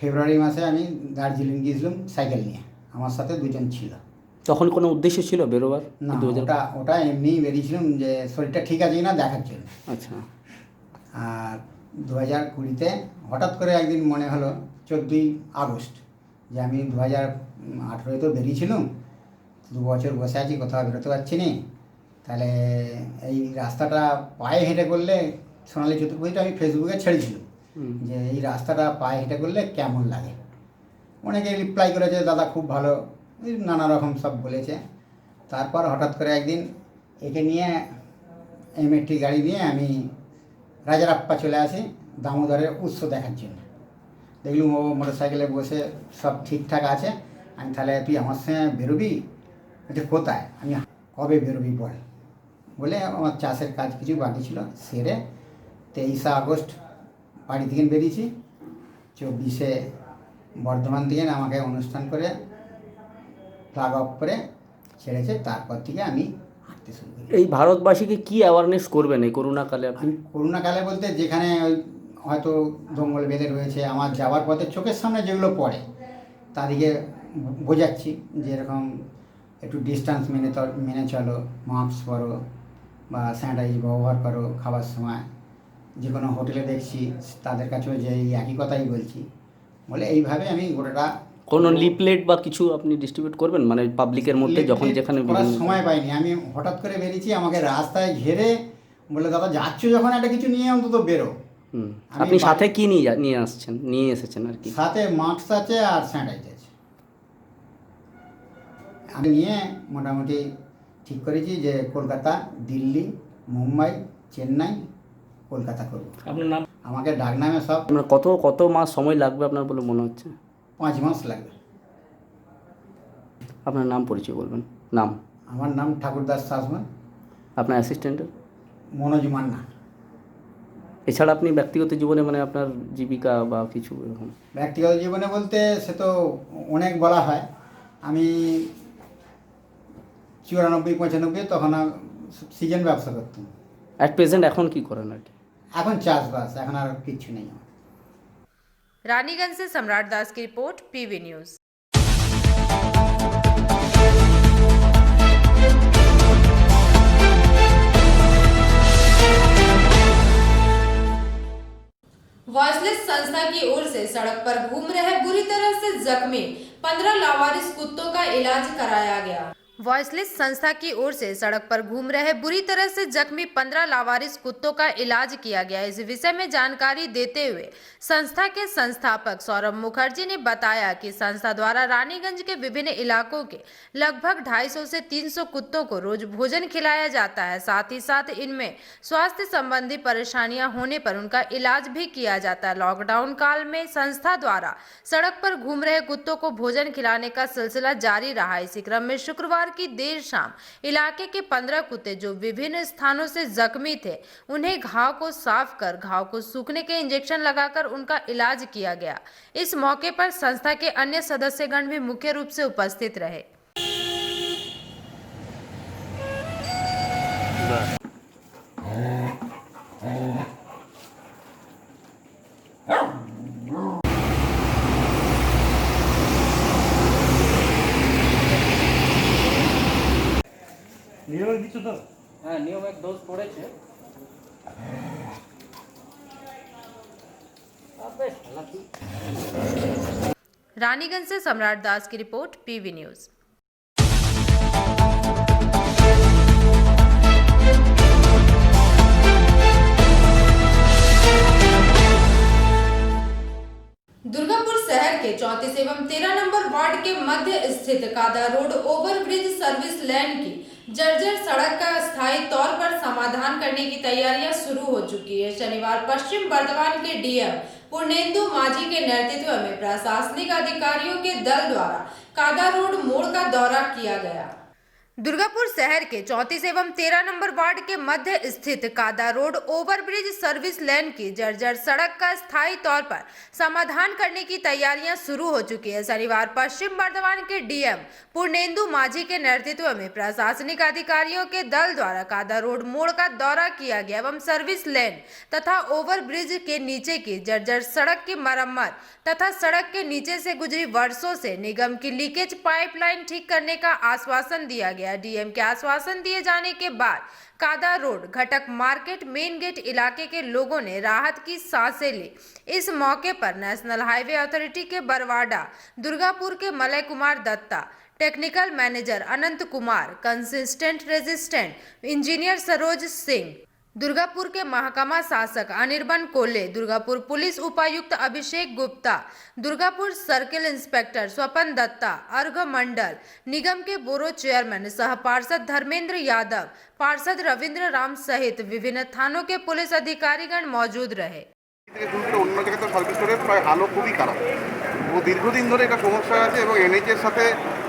ফেব্রুয়ারি মাসে আমি দার্জিলিং গিয়েছিলাম সাইকেল নিয়ে, আমার সাথে দুজন ছিল। তখন কোনো উদ্দেশ্য ছিল বেরোবার? না, ওটা এমনিই বেরিয়েছিলাম যে শরীরটা ঠিক আছে কিনা দেখার জন্য। আচ্ছা। আর 2020-তে হঠাৎ করে একদিন মনে হলো 14ই আগস্ট যে আমি 2018-এ তো বেরিয়েছিলাম, 2 বছর বসে আছি, কোথাও বেরোতে পারছি না, তাহলে এই রাস্তাটা পায়ে হেঁটে করলে, সোনালী চতুর্ভুজটা আমি ফেসবুকে ছেড়েছিলাম যে এই রাস্তাটা পায়ে হেঁটে করলে কেমন লাগে। অনেকে রিপ্লাই করেছে দাদা খুব ভালো, নানা রকম সব বলেছে। তারপর হঠাৎ করে একদিন একে নিয়ে MHT গাড়ি নিয়ে আমি রাজারাপ্পা চলে আসি দামোদরের উৎস দেখার জন্য। দেখলুম ও মোটরসাইকেলে বসে সব ঠিকঠাক আছে। আমি তাহলে তুই আমার সঙ্গে বেরোবি? এটা কোথায়? আমি কবে বেরোবি বল বলে আমার চাষের কাজ কিছু বাকি ছিল সেরে 23শে আগস্ট বাড়ি থেকে বেরিয়েছি। 24শে বর্ধমান থেকে আমাকে অনুষ্ঠান করে ফ্ল্যাগ অফ করে ছেড়েছে। তারপর থেকে আমি হাঁটতে শুরু করি। এই ভারতবাসীকে কি অ্যাওয়ারনেস করবেন এই করোনাকালে? আমি করোনাকালে বলতে যেখানে ওই হয়তো জঙ্গল বেঁধে রয়েছে, আমার যাওয়ার পথে চোখের সামনে যেগুলো পড়ে তাদেরকে বোঝাচ্ছি যে এরকম একটু ডিস্টেন্স মেনে চলো, মাস্ক পরো বা স্যানিটাইজ ব্যবহার করো খাবার সময়। যে কোনো হোটেলে দেখছি তাদের কাছেও যে এই একই কথাই বলছি বলে এইভাবে আমি গোটাটা। কোনো লিফলেট বা কিছু আপনি ডিস্ট্রিবিউট করবেন মানে পাবলিকের মধ্যে যখন যেখানে? সময় পাইনি, আমি হঠাৎ করে বেরিয়েছি, আমাকে রাস্তায় ঘেরে বলে দাদা যাচ্ছ যখন একটা কিছু নিয়ে অন্তত বেরো। আপনি সাথে কি নিয়ে এসেছেন আর কি? সাথে মাস্ক আছে আর স্যানিটাইজ আছে। আমি নিয়ে মোটামুটি ঠিক করেছি যে কলকাতা, দিল্লি, মুম্বাই, চেন্নাই, কলকাতা করব। আপনার নাম? আমাকে ডাকনামে সব। আপনার কত মাস সময় লাগবে আপনার বলে মনে হচ্ছে? 5 মাস লাগবে। আপনার নাম পরিচয় বলবেন? নাম? আমার নাম ঠাকুরদাস শাসমল। আপনার অ্যাসিস্ট্যান্টের? মনোজ মান্না। এছাড়া আপনি ব্যক্তিগত জীবনে মানে আপনার জীবিকা বা কিছু এরকম? ব্যক্তিগত জীবনে বলতে সে তো অনেক বলা হয়। আমি 94-95 তখন সিজন ব্যবসা করতাম। অ্যাট প্রেজেন্ট এখন কি করেন আর কি? এখন চাষবাস, এখন আর কিছু নেই। रानीगंज से सम्राट दास की रिपोर्ट, PV न्यूज। वॉइसलेस संस्था की ओर से सड़क पर घूम रहे बुरी तरह से जख्मी 15 लावारिस कुत्तों का इलाज कराया गया। वॉइसलेस संस्था की ओर से सड़क पर घूम रहे बुरी तरह से जख्मी 15 लावारिस कुत्तों का इलाज किया गया। इस विषय में जानकारी देते हुए संस्था के संस्थापक सौरभ मुखर्जी ने बताया कि संस्था द्वारा रानीगंज के विभिन्न इलाकों के लगभग 250 से 300 कुत्तों को रोज भोजन खिलाया जाता है। साथ ही साथ इनमें स्वास्थ्य संबंधी परेशानियां होने पर उनका इलाज भी किया जाता है। लॉकडाउन काल में संस्था द्वारा सड़क पर घूम रहे कुत्तों को भोजन खिलाने का सिलसिला जारी रहा। इसी क्रम में शुक्रवार की देर शाम इलाके के 15 कुत्ते जो विभिन्न स्थानों से जख्मी थे उन्हें घाव को साफ कर घाव को सूखने के इंजेक्शन लगाकर उनका इलाज किया गया। इस मौके पर संस्था के अन्य सदस्यगण भी मुख्य रूप से उपस्थित रहे। নিয়মের কিছু তো? হ্যাঁ, নিয়ম এক ডোজ পড়েছে। रानीगंज से सम्राट दास की रिपोर्ट, PV न्यूज। दुर्गापुर शहर के 34 एवं 13 नंबर वार्ड के मध्य स्थित कादा रोड ओवरब्रिज सर्विस लेन की जर्जर सड़क का स्थायी तौर पर समाधान करने की तैयारियां शुरू हो चुकी है। शनिवार पश्चिम बर्धमान के DM पूर्णेंदु माझी के नेतृत्व में प्रशासनिक अधिकारियों के दल द्वारा कादा रोड मोड़ का दौरा किया गया। दुर्गापुर शहर के 34 एवं 13 नंबर वार्ड के मध्य स्थित कादा रोड ओवरब्रिज सर्विस लेन की जर्जर सड़क का स्थायी तौर पर समाधान करने की तैयारियां शुरू हो चुकी है। शनिवार पश्चिम बर्धमान के डीएम पूर्णेंदु माझी के नेतृत्व में प्रशासनिक अधिकारियों के दल द्वारा कादा रोड मोड़ का दौरा किया गया एवं सर्विस लेन तथा ओवरब्रिज के नीचे की जर्जर सड़क की मरम्मत तथा सड़क के नीचे से गुजरी वर्षों से निगम की लीकेज पाइपलाइन ठीक करने का आश्वासन दिया गया। डीएम के आश्वासन दिए जाने के बाद कादा रोड घटक मार्केट मेन गेट इलाके के लोगों ने राहत की सांसें ली। इस मौके पर नेशनल हाईवे अथॉरिटी के बरवाडा दुर्गापुर के Malay Kumar Datta, technical manager Anant Kumar, consistent resistant engineer Saroj Singh, Durgapur के महकमा शासक अनिर्बन कोले, दुर्गापुर पुलिस उपायुक्त अभिषेक गुप्ता, दुर्गापुर सर्किल इंस्पेक्टर स्वपन दत्ता, अर्घ मंडल, निगम के बोरो चेयरमैन सह पार्षद धर्मेंद्र यादव, पार्षद रविंद्र राम सहित विभिन्न थानों के पुलिस अधिकारीगण मौजूद रहे। অন্য জায়গায় তো সার্ভিস রোডের প্রায় হালও খুবই খারাপ ও দীর্ঘদিন ধরে এটা সমস্যা আছে এবং এনএইচের সাথে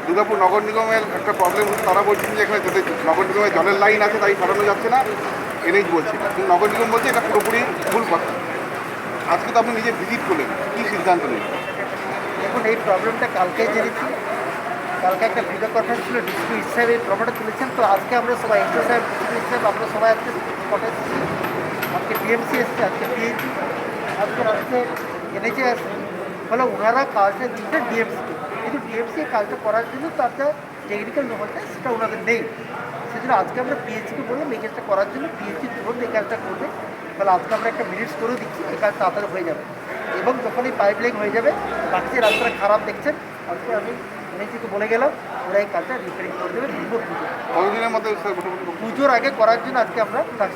দুর্গাপুর নগর নিগমের একটা প্রবলেম হচ্ছে। তারা বলছেন যে এখানে যদি নগর নিগমের জলের লাইন আছে তাই সরানো যাচ্ছে না, এনএইচ বলছে না, কিন্তু নগর নিগম বলছে এটা পুরোপুরি ভুল কথা। আজকে তো আপনি নিজে ভিজিট করলেন, কী সিদ্ধান্ত নিলেন? দেখুন এই প্রবলেমটা কালকে জেনেছি, কালকে একটা ভিডিও কনফারেন্স ছিল, ডিসপি হিসাবে এই প্রবলেমটা তুলেছেন। তো আজকে আমরা সবাই এসপি সাহেব, ডিসপি সাহেব আমরা সবাই আজকে স্পটে এসেছি। আজকে টিএমসি এসছে, আজকে পিএইচি, আজকে রাত্রে এনেছে আসছে। ফলে ওনারা কাজটা দিচ্ছেন ডিএমসিকে, কিন্তু ডিএমসি কাজটা করার জন্য তার যা টেকনিক্যাল নলেজ সেটা ওনাদের নেই। সেজন্য আজকে আমরা পিএইচিকে বললাম এই কাজটা করার জন্য, পিএইচি তুরন্ত এই কাজটা করবে। তাহলে আজকে আমরা একটা মিনিটস করে দিচ্ছি, এই কাজ তাড়াতাড়ি হয়ে যাবে এবং যখন এই পাইপলাইন হয়ে যাবে, বাকি যে রাস্তাটা খারাপ দেখছেন আজকে আমি এনেছিকে বলে গেলাম ওরা এই কাজটা রিপেয়ারিং করে দেবে বিফোর পুজো। কতদিনের মধ্যে পুজোর আগে করার জন্য আজকে আমরা কাজ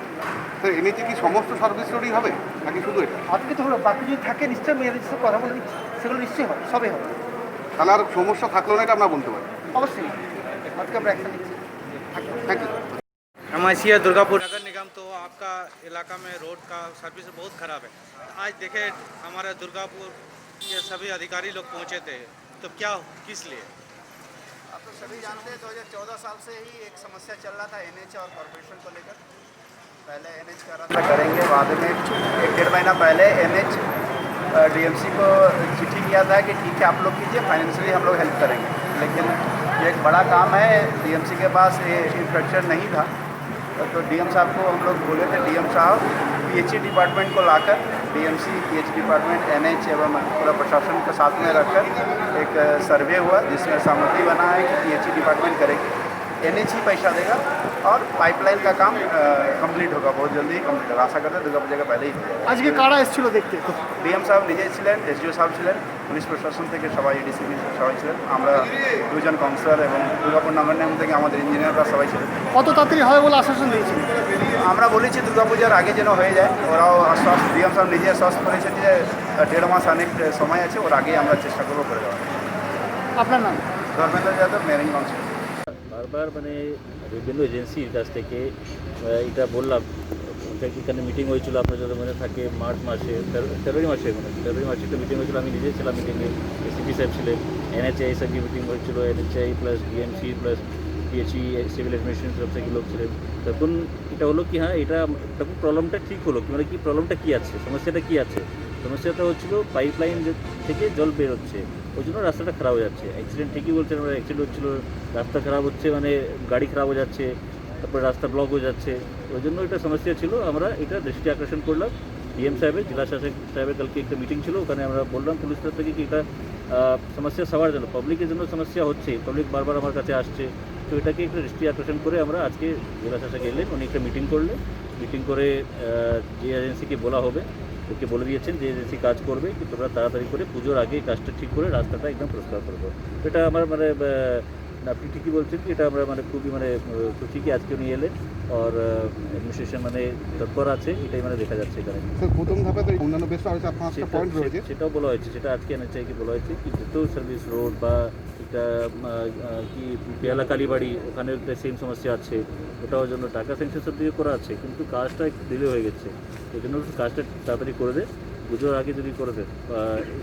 স্যার এনেছে কি সমস্ত সার্ভিস রোডই হবে নাকি শুধু এটা? আজকে তো হলো, বাকি যদি থাকে নিশ্চয়ই মেয়েদের সাথে কথা বলে দিচ্ছি, সেগুলো নিশ্চয়ই হবে, সবই হবে। তাহলে আর সমস্যা থাকলো না এটা আমরা বলতে পারি? অবশ্যই আজকে আমরা অ্যাকশন নিচ্ছি। Thank you. एमआईसी दुर्गापुर नगर निगम तो आपका इलाका में रोड का सर्विस बहुत ख़राब है। आज देखे हमारे दुर्गापुर के सभी अधिकारी लोग पहुंचे थे, तो क्या किस लिए? आप तो सभी जानते हैं 2014 साल से ही एक समस्या चल रहा था एनएच और कॉर्पोरेशन को लेकर। पहले एनएच का रास्ता करेंगे, बाद में 1-1.5 महीना पहले एनएच डीएमसी को चिट्ठी किया था कि ठीक है आप लोग कीजिए, फाइनेंशियली हम लोग हेल्प करेंगे। लेकिन ये एक बड़ा काम है, डीएमसी के पास ये इंफ्रास्ट्रक्चर नहीं था। तो डीएम साहब को हम लोग बोले थे, डीएम साहब पीएचई डिपार्टमेंट को लाकर, डीएमसी पीएचई डिपार्टमेंट एनएच एवं पूरा प्रशासन के साथ में रखकर एक सर्वे हुआ जिसमें सहमति बना है कि पीएचई डिपार्टमेंट करेगी, एनएच ही पैसा देगा और पाइपलाइन का काम कंप्लीट होगा, बहुत जल्दी ही कंप्लीट होगा। आशा करते हैं दुर्गा पूजा के पहले ही हो जाएगा। আজকে কারা এসেছিল দেখতে? ডিএম সাহেব নিজেই ছিলেন, এসডিও সাহেব ছিলেন, পুলিশ প্রশাসন থেকে সবাই, এডিসিপি সবাই ছিলেন, আমরা দুজন কাউন্সিলর এবং দুর্গাপুর নগর নিগম থেকে আমাদের ইঞ্জিনিয়াররা সবাই ছিলেন। কত তাড়াতাড়ি হয় বলে আশ্বাসন দিয়েছিল? আমরা বলেছি দুর্গাপূজার আগে যেন হয়ে যায়, ওরাও আশ্বাস, ডিএম সাহেব নিজে আশ্বাস করেছেন যে 1.5 মাস অনেক সময় আছে, ওর আগেই আমরা চেষ্টা করবো করে দেওয়ার। আপনার নাম? ধর্মেন্দ্র যাদব, মেয়রিং কাউন্সিলর। বারবার মানে বিভিন্ন এজেন্সির কাছ থেকে এটা বললাম, এখানে মিটিং হয়েছিল আপনার যদি মনে থাকে মার্চ মাসে, ফেব্রুয়ারি মাসে একটা মিটিং হয়েছিল, আমি নিজে ছিলাম মিটিংয়ে, এসিপি সাহেব ছিলেন, এনএচআই সঙ্গে মিটিং হয়েছিল, NHI plus DMC plus PHE civil administration সব থেকে লোক ছিলেন। তখন এটা হলো কি হ্যাঁ এটা তখন প্রবলেমটা ঠিক হলো, কি মানে কি প্রবলেমটা কী আছে, সমস্যাটা কী আছে। সমস্যাটা হচ্ছিলো পাইপলাইন থেকে জল বের হচ্ছে, ওই জন্য রাস্তাটা খারাপ হয়ে যাচ্ছে। অ্যাক্সিডেন্ট ঠিকই বলছেন, আমরা অ্যাক্সিডেন্ট হচ্ছিলো, রাস্তা খারাপ হচ্ছে, মানে গাড়ি খারাপ হয়ে যাচ্ছে, তারপরে রাস্তা ব্লক হয়ে যাচ্ছে, ওই জন্য এটা সমস্যা ছিল। আমরা এটা দৃষ্টি আকর্ষণ করলাম ডিএম সাহেবের, জেলা শাসক সাহেবের কালকে একটা মিটিং ছিল, ওখানে আমরা বললাম পুলিশ তরফ থেকে কি এটা সমস্যা সবার জন্য, পাবলিকের জন্য সমস্যা হচ্ছে, পাবলিক বারবার আমার কাছে আসছে, তো এটাকে একটা দৃষ্টি আকর্ষণ করে আমরা আজকে জেলা শাসক এলেন, উনি একটা মিটিং করলেন, মিটিং করে যে এজেন্সিকে বলা হবে ওকে বলে দিয়েছেন যে এজেন্সি কাজ করবে কি তোমরা তাড়াতাড়ি করে পুজোর আগে কাজটা ঠিক করে রাস্তাটা একদম পরিষ্কার করবো। এটা আমার মানে আপনি ঠিকই বলছেন কি এটা আমরা মানে খুবই মানে খুশি কি আজকে উনি এলেন, আর অ্যাডমিনিস্ট্রেশন মানে তৎপর আছে, এটাই মানে দেখা যাচ্ছে এখানে। প্রথম ধাপে তো অন্যান্য বেশ আরও 4-5টা পয়েন্ট রয়েছে, সেটাও বলা হয়েছে, সেটা আজকে এনএচআইকে বলা হয়েছে কি যত সার্ভিস রোড বা এটা কি পেয়ালা কালীবাড়ি ওখানে সেম সমস্যা আছে, ওটার জন্য টাকা স্যাংশন সব দিকে করা আছে, কিন্তু কাজটা একটু ডিলে হয়ে গেছে, এই জন্য কাজটা তাড়াতাড়ি করে দেয়, পুজোর আগে যদি করে দেয়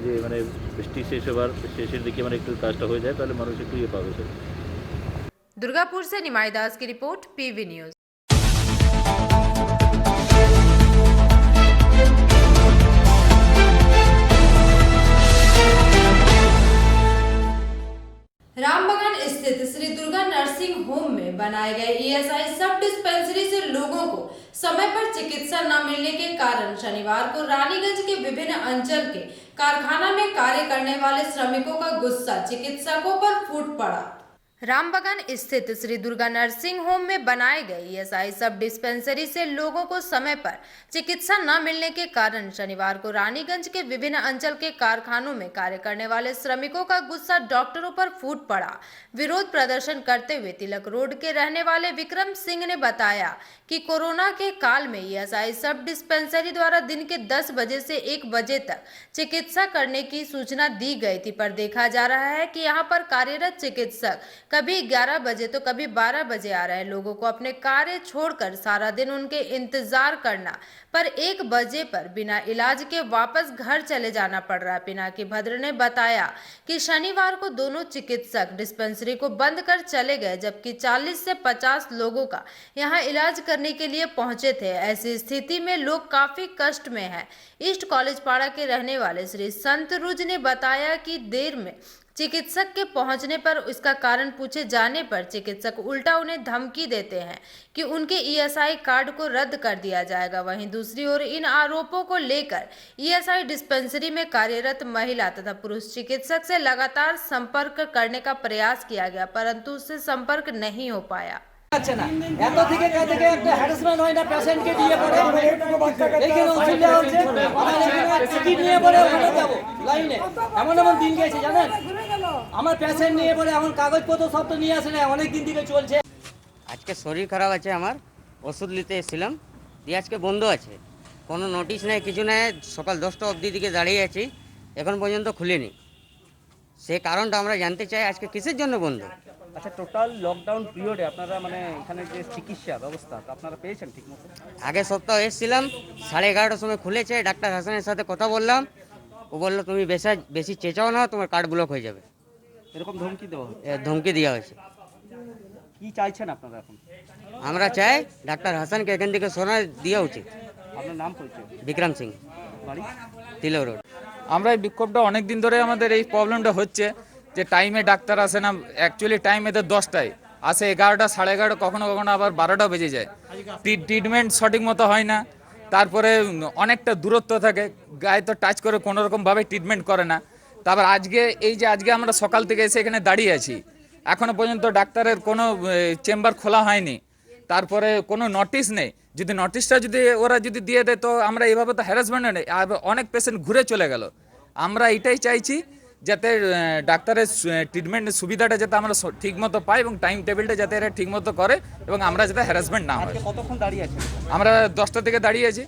যে মানে বৃষ্টি শেষ হবার শেষের দিকে মানে একটু কাজটা হয়ে যায়, তাহলে মানুষ একটু ইয়ে পাবে। दुर्गापुर से निमाई दास की रिपोर्ट, पीवी न्यूज। रामबगान स्थित श्री दुर्गा नर्सिंग होम में बनाए गए ईएसआई सब डिस्पेंसरी से लोगों को समय पर चिकित्सा न मिलने के कारण शनिवार को रानीगंज के विभिन्न अंचल के कारखाना में कार्य करने वाले श्रमिकों का गुस्सा चिकित्सकों पर फूट पड़ा। रामबगान स्थित श्री दुर्गा नर्सिंग होम में बनाए गए ईएसआई सब डिस्पेंसरी से लोगों को समय पर चिकित्सा न मिलने के कारण शनिवार को रानीगंज के विभिन्न अंचल के कारखानों में कार्य करने वाले श्रमिकों का गुस्सा डॉक्टरों पर फूट पड़ा। विरोध प्रदर्शन करते हुए तिलक रोड के रहने वाले विक्रम सिंह ने बताया कि कोरोना के काल में ईएसआई सब डिस्पेंसरी द्वारा दिन के 10 बजे से 1 बजे तक चिकित्सा करने की सूचना दी गई थी, पर देखा जा रहा है कि यहाँ पर कार्यरत चिकित्सक कभी 11 बजे तो कभी 12 बजे आ रहे हैं। लोगों को अपने कार्य छोड़कर सारा दिन उनके इंतजार करना, पर 1 बजे पर बिना इलाज के वापस घर चले जाना पड़ रहा है। पिनाकी भद्र ने बताया कि शनिवार को दोनों चिकित्सक डिस्पेंसरी को बंद कर चले गए, जबकि 40 से 50 लोगों का यहां इलाज करने के लिए पहुंचे थे। ऐसी स्थिति में लोग काफी कष्ट में हैं। ईस्ट कॉलेज पाड़ा के रहने वाले श्री संत रुज ने बताया कि देर में चिकित्सक के पहुंचने पर इसका कारण पूछे जाने पर चिकित्सक उल्टा उन्हें धमकी देते हैं कि उनके ईएसआई कार्ड को रद्द कर दिया जाएगा। वहीं दूसरी ओर इन आरोपों को लेकर ईएसआई डिस्पेंसरी में कार्यरत महिला तथा पुरुष चिकित्सक से लगातार संपर्क करने का प्रयास किया गया, परंतु उससे संपर्क नहीं हो पाया। আমার পেশেন্ট নিয়ে পরে এখন কাগজপত্র সব তো নিয়ে আসে না, অনেক দিন থেকে চলছে। আজকে শরীর খারাপ আছে, আমার ওষুধ নিতে এসেছিলাম, দিয়ে আজকে বন্ধ আছে, কোনো নোটিশ নেই, কিছু নেই। সকাল 10টা অবধি দিকে দাঁড়িয়ে আছি, এখন পর্যন্ত খুলেনি। সেই কারণটা আমরা জানতে চাই আজকে কিসের জন্য বন্ধ। আচ্ছা, টোটাল লকডাউন পিরিয়ডে আপনারা মানে এখানে যে চিকিৎসা ব্যবস্থা আপনারা পেয়েছেন ঠিকমতো? আগে সপ্তাহ এসেছিলাম, 11:30টার সময় খুলেছে। ডাক্তার হাসানের সাথে কথা বললাম, ও বললো তুমি বেশি চেঁচাও না, তোমার কার্ড ব্লক হয়ে যাবে। এরকম ধমকি দেওয়া হয়েছে? ধমকি দেওয়া হয়েছে। কি চাইছেন আপনারা এখন? আমরা চাই ডাক্তার হাসানকে এখান থেকে সরাই দেওয়া উচিত। আপনার নাম পরিচয়? বিক্রম সিং, বাড়ি তিলক রোড। আমরা এই বিক্ষোভটা অনেক দিন ধরে আমাদের এই প্রবলেমটা হচ্ছে যে টাইমে ডাক্তার আসে না। অ্যাকচুয়ালি টাইম এদের 10টায় আসে, 11টা, 11:30, কখনো কখনো আবার 12টা বেজে যায়। ট্রিটমেন্ট সঠিক মতো হয় না, তারপরে অনেকটা দূরত্ব থাকে, গায়ে তো টাচ করে কোনো রকমভাবে ট্রিটমেন্ট করে না। তারপর আজকে আমরা সকাল থেকে এসে এখানে দাঁড়িয়ে আছি, এখনো পর্যন্ত ডাক্তারের কোনো চেম্বার খোলা হয়নি, তারপরে কোনো নোটিশ নেই। যদি নোটিশটা ওরা দিয়ে দেয় তো আমরা এইভাবে তো হ্যারাসমেন্ট নেই, আর অনেক পেশেন্ট ঘুরে চলে গেল। আমরা এটাই চাইছি যাতে ডাক্তারের ট্রিটমেন্টের সুবিধাটা যাতে আমরা ঠিকমতো পাই এবং টাইম টেবিলটা যাতে এরা ঠিকমতো করে এবং আমরা যাতে হ্যারাসমেন্ট না হয়। কতক্ষণ দাঁড়িয়ে আছেন? আমরা 10টা থেকে দাঁড়িয়ে আছি।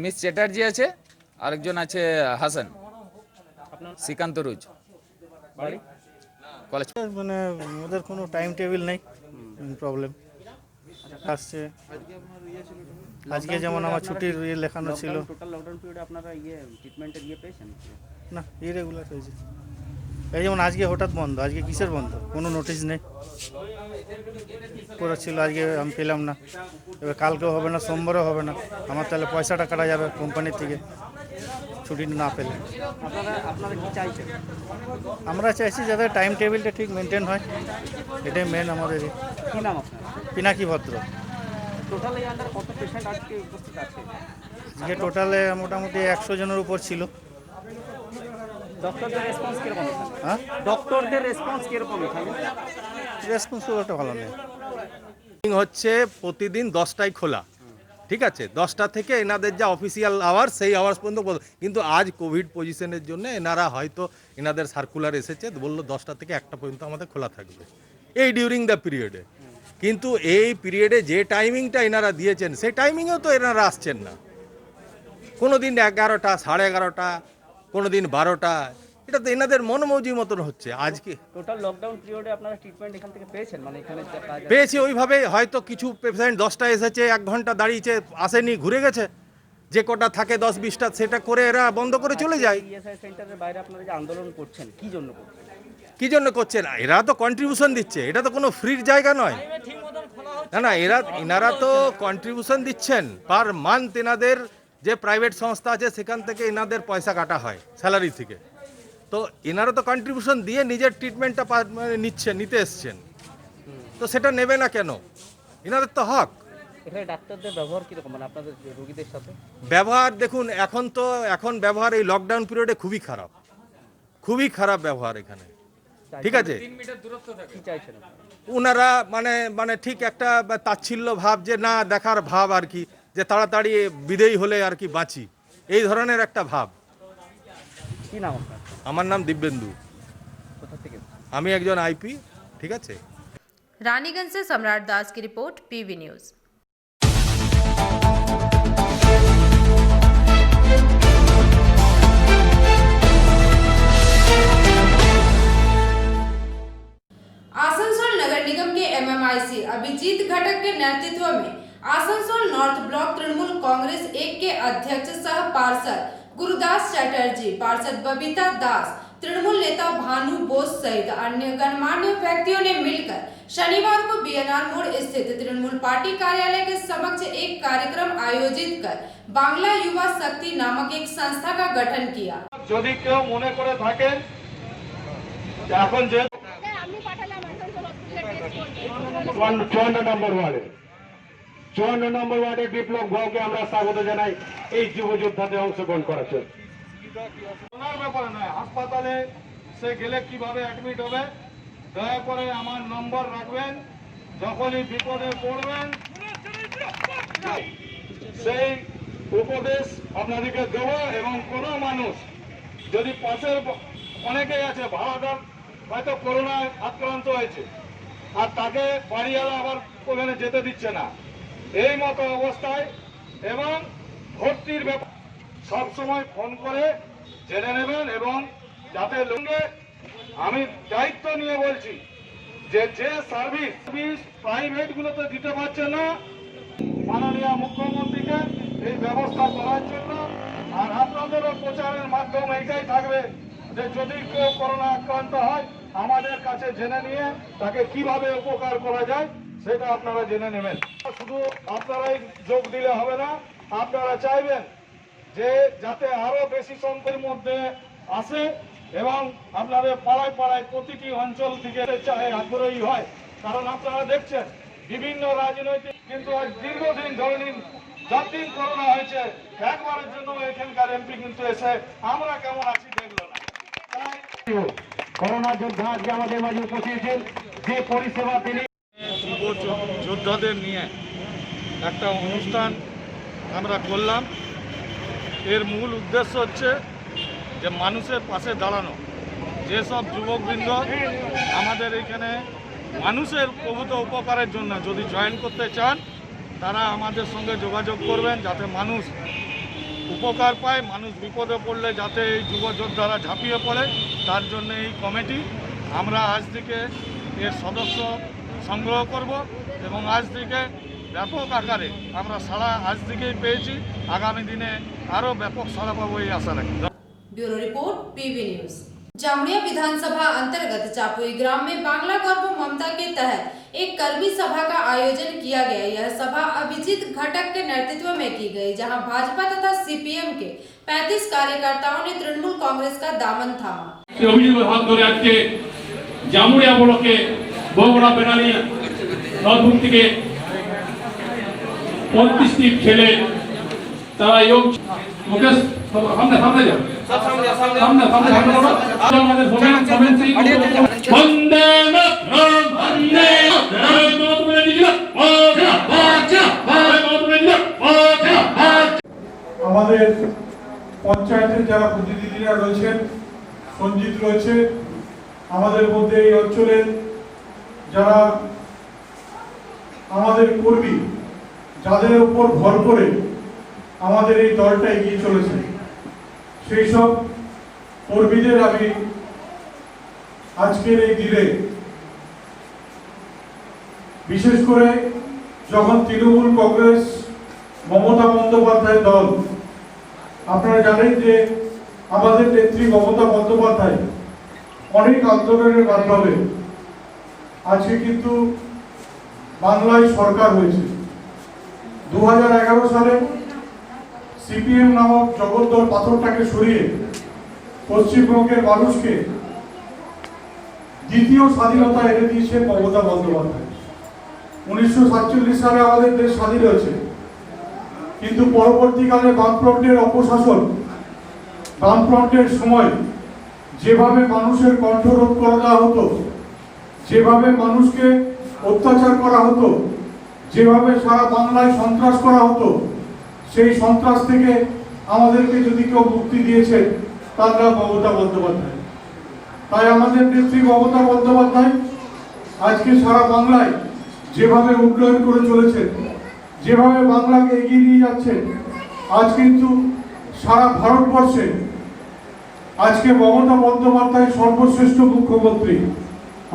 মিস চ্যাটার্জি আছে, আরেকজন আছে হাসান, শ্রীকান্ত রুজ, কলেজ। মানে ওদের কোনো টাইম টেবিল নেই, প্রবলেম আসছে। আজকে যেমন আমার ছুটির লেখানো ছিল। টোটাল লকডাউন পিরিয়ডে আপনারা ট্রিটমেন্টের পেয়েছেন না? ইরেগুলার হয়েছে। এই যেমন আজকে হঠাৎ বন্ধ। আজকে কিসের বন্ধ? কোনো নোটিশ নেই। পুরো ছিল, আজকে আমি পেলাম না। এবার কালকেও হবে না, সোমবারও হবে না। আমার তাহলে পয়সাটা কাটা যাবে কোম্পানির থেকে ছুটি না পেলে। আপনারা কি চাইছেন? আমরা চাইছি যাতে টাইম টেবিলটা ঠিক মেনটেন হয়, এটাই মেন আমাদের। কি নাম আপনার? পিনাকি ভদ্র। টোটাল এই আন্ডার কত পেশেন্ট আজকে উপস্থিত আছে? আজকে টোটালে মোটামুটি 100 জনের উপর ছিল। ডক্টরদের রেসপন্স কিরকম? হ্যাঁ, ডক্টরদের রেসপন্স কিরকম? রেসপন্স খুব একটা ভালো নেই। হচ্ছে প্রতিদিন 10টায় খোলা, ঠিক আছে, 10টা থেকে এনাদের যা অফিসিয়াল আওয়ার সেই আওয়ার্স পর্যন্ত। কিন্তু আজ কোভিড পজিশনের জন্য এনারা হয়তো এনাদের সার্কুলার এসেছে, বললো 10টা থেকে 1টা পর্যন্ত আমাদের খোলা থাকবে, এই ডিউরিং দ্য পিরিয়ডে। কিন্তু এই পিরিয়ডে যে টাইমিংটা এনারা দিয়েছেন সেই টাইমিংয়েও তো এনারা আসছেন না। কোনো দিন 11টা, 11:30, কোনো দিন 12টা। এটা তো এনাদের মনমৌজি মতন হচ্ছে। আজকে টোটাল লকডাউন পিরিয়ডে আপনারা ট্রিটমেন্ট এখান থেকে পেয়েছেন? মানে এখানে পেয়েছি ওইভাবে, হয়তো কিছু পেশেন্ট 10টায় এসেছে, 1 ঘন্টা দাঁড়িয়েছে, আসেনি, ঘুরে গেছে। যে কটা থাকে 10-20টা সেটা করে এরা বন্ধ করে চলে যায়। ইএসআই সেন্টারের বাইরে আপনারা যে আন্দোলন করছেন কি জন্য করছেন? কি জন্য করছে না, এরা তো কন্ট্রিবিউশন দিচ্ছে, এটা তো কোনো ফ্রির জায়গা নয়। না না, এনারা তো কন্ট্রিবিউশন দিচ্ছেন, পার মান্থ এনাদের যে প্রাইভেট সংস্থা আছে সেখান থেকে এনাদের পয়সা কাটা হয় স্যালারি থেকে। তো এনারা তো কন্ট্রিবিউশন দিয়ে নিজের ট্রিটমেন্টটা নিতে এসছেন, তো সেটা নেবে না কেন? এনাদের তো হক। এখানে ডাক্তারদের ব্যবহার কীরকম, মানে আপনাদের রোগীদের সাথে ব্যবহার দেখুন, এখন ব্যবহার এই লকডাউন পিরিয়ডে খুবই খারাপ ব্যবহার এখানে, ঠিক আছে। কি চাইছেন ওনারা মানে ঠিক একটা তাচ্ছিল্য ভাব, যে না দেখার ভাব আর কি, যে তাড়াতাড়ি বিদেয়ী হলে আর কি বাঁচি, এই ধরনের একটা ভাব। কি নাম আপনার? আমার নাম দিব্যেন্দু, কোথা থেকে? আমি একজন আইপি, ঠিক আছে। रानीगंज से सम्राट दास की रिपोर्ट, पीवी न्यूज। आसनसोल नगर निगम के एमएमआईसी अभिजीत घटक के नेतृत्व में आसनसोल नॉर्थ ब्लॉक तृणमूल कांग्रेस 1 के अध्यक्ष सह पार्षद गुरुदास चटर्जी, पार्षद बबीता दास, तृणमूल नेता भानु बोस सहित अन्य गणमान्य व्यक्तियों ने मिलकर शनिवार को बीएनआर मोड़ स्थित तृणमूल पार्टी कार्यालय के समक्ष एक कार्यक्रम आयोजित कर बांग्ला युवा शक्ति नामक एक संस्था का गठन किया। যদি কেউ মনে করে থাকেন এখন যে 54 নম্বর ওয়ার্ডে বিপ্লব ঘকে আমরা স্বাগত জানাই এই যুব যোদ্ধাদের অংশগ্রহণ করার জন্য। ওনার ব্যাপার নয়, হাসপাতালে সে গেলে কিভাবে অ্যাডমিট হবে, দয়া করে আমার নম্বর রাখবেন, যখনই বিপদে পড়বেন সেই উপদেশ আপনাদেরকে দেব। এবং কোনো মানুষ যদি পাশের অনেকেই আছে ভাড়াদার হয়তো করোনায় আক্রান্ত হয়েছে আর তাকে বাড়িওয়ালা আবার ওখানে যেতে দিচ্ছে না, এই মতো অবস্থায় এবং ভর্তির ব্যাপার সবসময় ফোন করে জেনে নেবেন। এবং যাতে লোকে আমি দায়িত্ব নিয়ে বলছি যে সার্ভিস প্রাইভেটগুলোতে দিতে পারছে না, মাননীয় মুখ্যমন্ত্রীকে এই ব্যবস্থা করার জন্য। আর আপনাদেরও প্রচারের মাধ্যম এইটাই থাকবে যে যদি কেউ করোনা আক্রান্ত হয় আমাদের কাছে জেনে নিয়ে তাকে কিভাবে উপকার করা যায় সেটা আপনারা জেনে নেবেন। শুধু আপনারাই যোগ দিলে হবে না, আপনারা চাইবেন যে যাতে আরো বেশি সংখ্যার মধ্যে আসে এবং আপনাদের পাড়ায় পাড়ায় প্রতিটি অঞ্চল থেকে চায় আগ্রহী হয়। কারণ আপনারা দেখছেন বিভিন্ন রাজনৈতিক, কিন্তু আজ দীর্ঘদিন ধরে নিন যতদিন করোনা হয়েছে একবারের জন্য এখানকার এমপি কিন্তু এসে আমরা কেমন আছি দেখলো না। করোনা যোদ্ধা আজকে আমাদের মাঝে উপস্থিত যে পরিষেবা তিনি যোদ্ধাদের নিয়ে একটা অনুষ্ঠান আমরা করলাম। এর মূল উদ্দেশ্য হচ্ছে যে মানুষের পাশে দাঁড়ানো। যেসব যুবকবৃন্দ আমাদের এখানে মানুষের প্রভূত উপকারের জন্য যদি জয়েন করতে চান তারা আমাদের সঙ্গে যোগাযোগ করবেন, যাতে মানুষ উপকার পায়, মানুষ বিপদে পড়লে যাতে এই যুব যোদ্ধারা ঝাঁপিয়ে পড়ে তার জন্য এই কমিটি। আমরা আজ থেকে এর সদস্য সংগ্রহ করব এবং আজ থেকে ব্যাপক আকারে আমরা সাড়া আজ থেকেই পেয়েছি, আগামী দিনে আরও ব্যাপক সাড়া পাবো এই আশা রাখি। Bureau report, PV news. Jamuria विधानसभा अंतर्गत चापुई ग्राम में बांग्ला गौरव ममता के तहत एक कर्मी सभा का आयोजन किया गया। यह सभा अभिजीत घटक के नेतृत्व में की गई, जहां भाजपा तथा सीपीएम के 35 कार्यकर्ताओं ने तृणमूल कांग्रेस का दामन थामा। জামুড়িয়া ব্লকে বগুড়া বেনালি নলভূম থেকে 35টি ছেলে তারা যোগ মুকেশ সামনে সামনে যাও সামনে সামনে সামনে আমাদের বন্দে মাতরম বন্দে আমাদের পঞ্চায়েতের যারা প্রতিনিধিরা রয়েছেন, সঞ্জিত রয়েছে, আমাদের মধ্যে এই অঞ্চলের যারা আমাদের কর্মী, যাদের উপর ভর করে আমাদের এই দলটা এগিয়ে চলেছে, সেই সব কর্মীদের আমি আজকের এই দিনে বিশেষ করে যখন তৃণমূল কংগ্রেস মমতা বন্দ্যোপাধ্যায়ের দল আপনারা জানেন যে আমাদের নেত্রী মমতা বন্দ্যোপাধ্যায় অনেক আন্দোলনের মাধ্যমে আজকে কিন্তু বাংলায় সরকার হয়েছে। 2011 সালে সিপিএম নামক জগদ্দল পাথরটাকে সরিয়ে পশ্চিমবঙ্গের মানুষকে দ্বিতীয় স্বাধীনতা এনে দিয়েছে মমতা বন্দ্যোপাধ্যায়। 1947 সালে আমাদের দেশ স্বাধীন হয়েছে, কিন্তু পরবর্তীকালে বামফ্রন্টের অপশাসন, বামফ্রন্টের সময় যেভাবে মানুষের কণ্ঠরোধ করে দেওয়া হতো, যেভাবে মানুষকে অত্যাচার করা হতো, যেভাবে সারা বাংলায় সন্ত্রাস করা হতো, সেই সন্ত্রাস থেকে আমাদেরকে যদি কেউ মুক্তি দিয়েছে তার নাম মমতা বন্দ্যোপাধ্যায়। তাই আমাদের নেত্রী মমতা বন্দ্যোপাধ্যায় আজকে সারা বাংলায় যেভাবে উন্নয়ন করে চলেছে, যেভাবে বাংলাকে এগিয়ে নিয়ে যাচ্ছে, আজ কিন্তু সারা ভারতবর্ষে আজকে মমতা বন্দ্যোপাধ্যায় সর্বশ্রেষ্ঠ মুখ্যমন্ত্রী।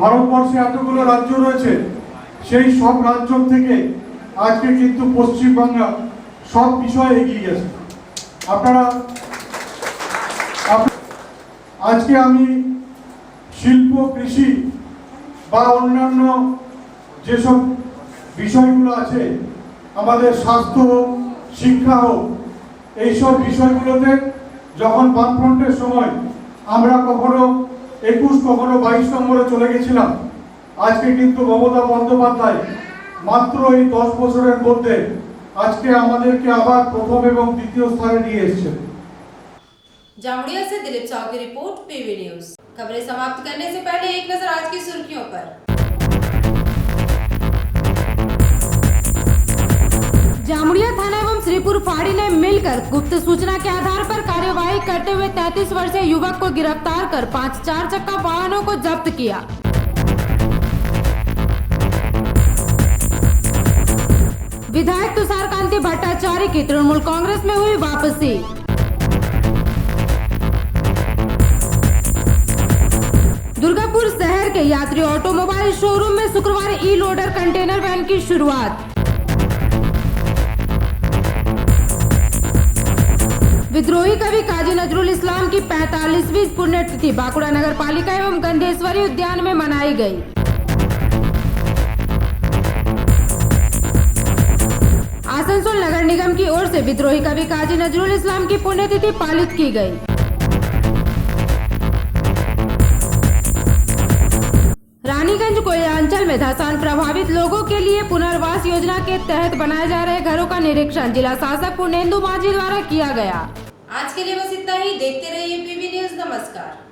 ভারতবর্ষে এতগুলো রাজ্য রয়েছে, সেই সব রাজ্য থেকে আজকে কিন্তু পশ্চিমবাংলা সব বিষয়ে এগিয়ে গেছে। আপনারা আজকে আমি শিল্প, কৃষি বা অন্যান্য যেসব বিষয়গুলো আছে, আমাদের স্বাস্থ্য হোক, শিক্ষা হোক, এইসব বিষয়গুলোতে যখন বামফ্রন্টের সময় আমরা কখনো 21, কখনো 22 নম্বরে চলে গেছিলাম, আজকে কিন্তু মমতা বন্দ্যোপাধ্যায় মাত্র এই 10 বছরের মধ্যে আজকে আমাদেরকে আবার প্রথম এবং দ্বিতীয় স্থানে নিয়ে এসেছে। जामुड़िया से दिलीप साहू की रिपोर्ट, पीवी न्यूज। खबरें समाप्त करने से पहले एक नजर आज की सुर्खियों पर। जामुड़िया थाना एवं श्रीपुर फाड़ी ने मिलकर गुप्त सूचना के आधार पर कार्यवाही करते हुए 33 वर्षीय युवक को गिरफ्तार कर 5 4 चक्का वाहनों को जब्त किया। विधायक तुषार कांति भट्टाचार्य की तृणमूल कांग्रेस में हुई वापसी। दुर्गापुर शहर के यात्री ऑटोमोबाइल शोरूम में शुक्रवार ई लोडर कंटेनर वैन की शुरुआत। विद्रोही कवि काजी नजरुल इस्लाम की 45वीं पुण्यतिथि बांकुड़ा नगर पालिका एवं गंधेश्वरी उद्यान में मनाई गई। आसनसोल नगर निगम की ओर से विद्रोही कवि काजी नजरुल इस्लाम की पुण्यतिथि पालित की गई। रानीगंज कोयलांचल में धसान प्रभावित लोगों के लिए पुनर्वास योजना के तहत बनाए जा रहे घरों का निरीक्षण जिला शासक पूर्णेंदु माझी द्वारा किया गया। आज के लिए बस इतना ही। देखते रहिए पीवी न्यूज। नमस्कार।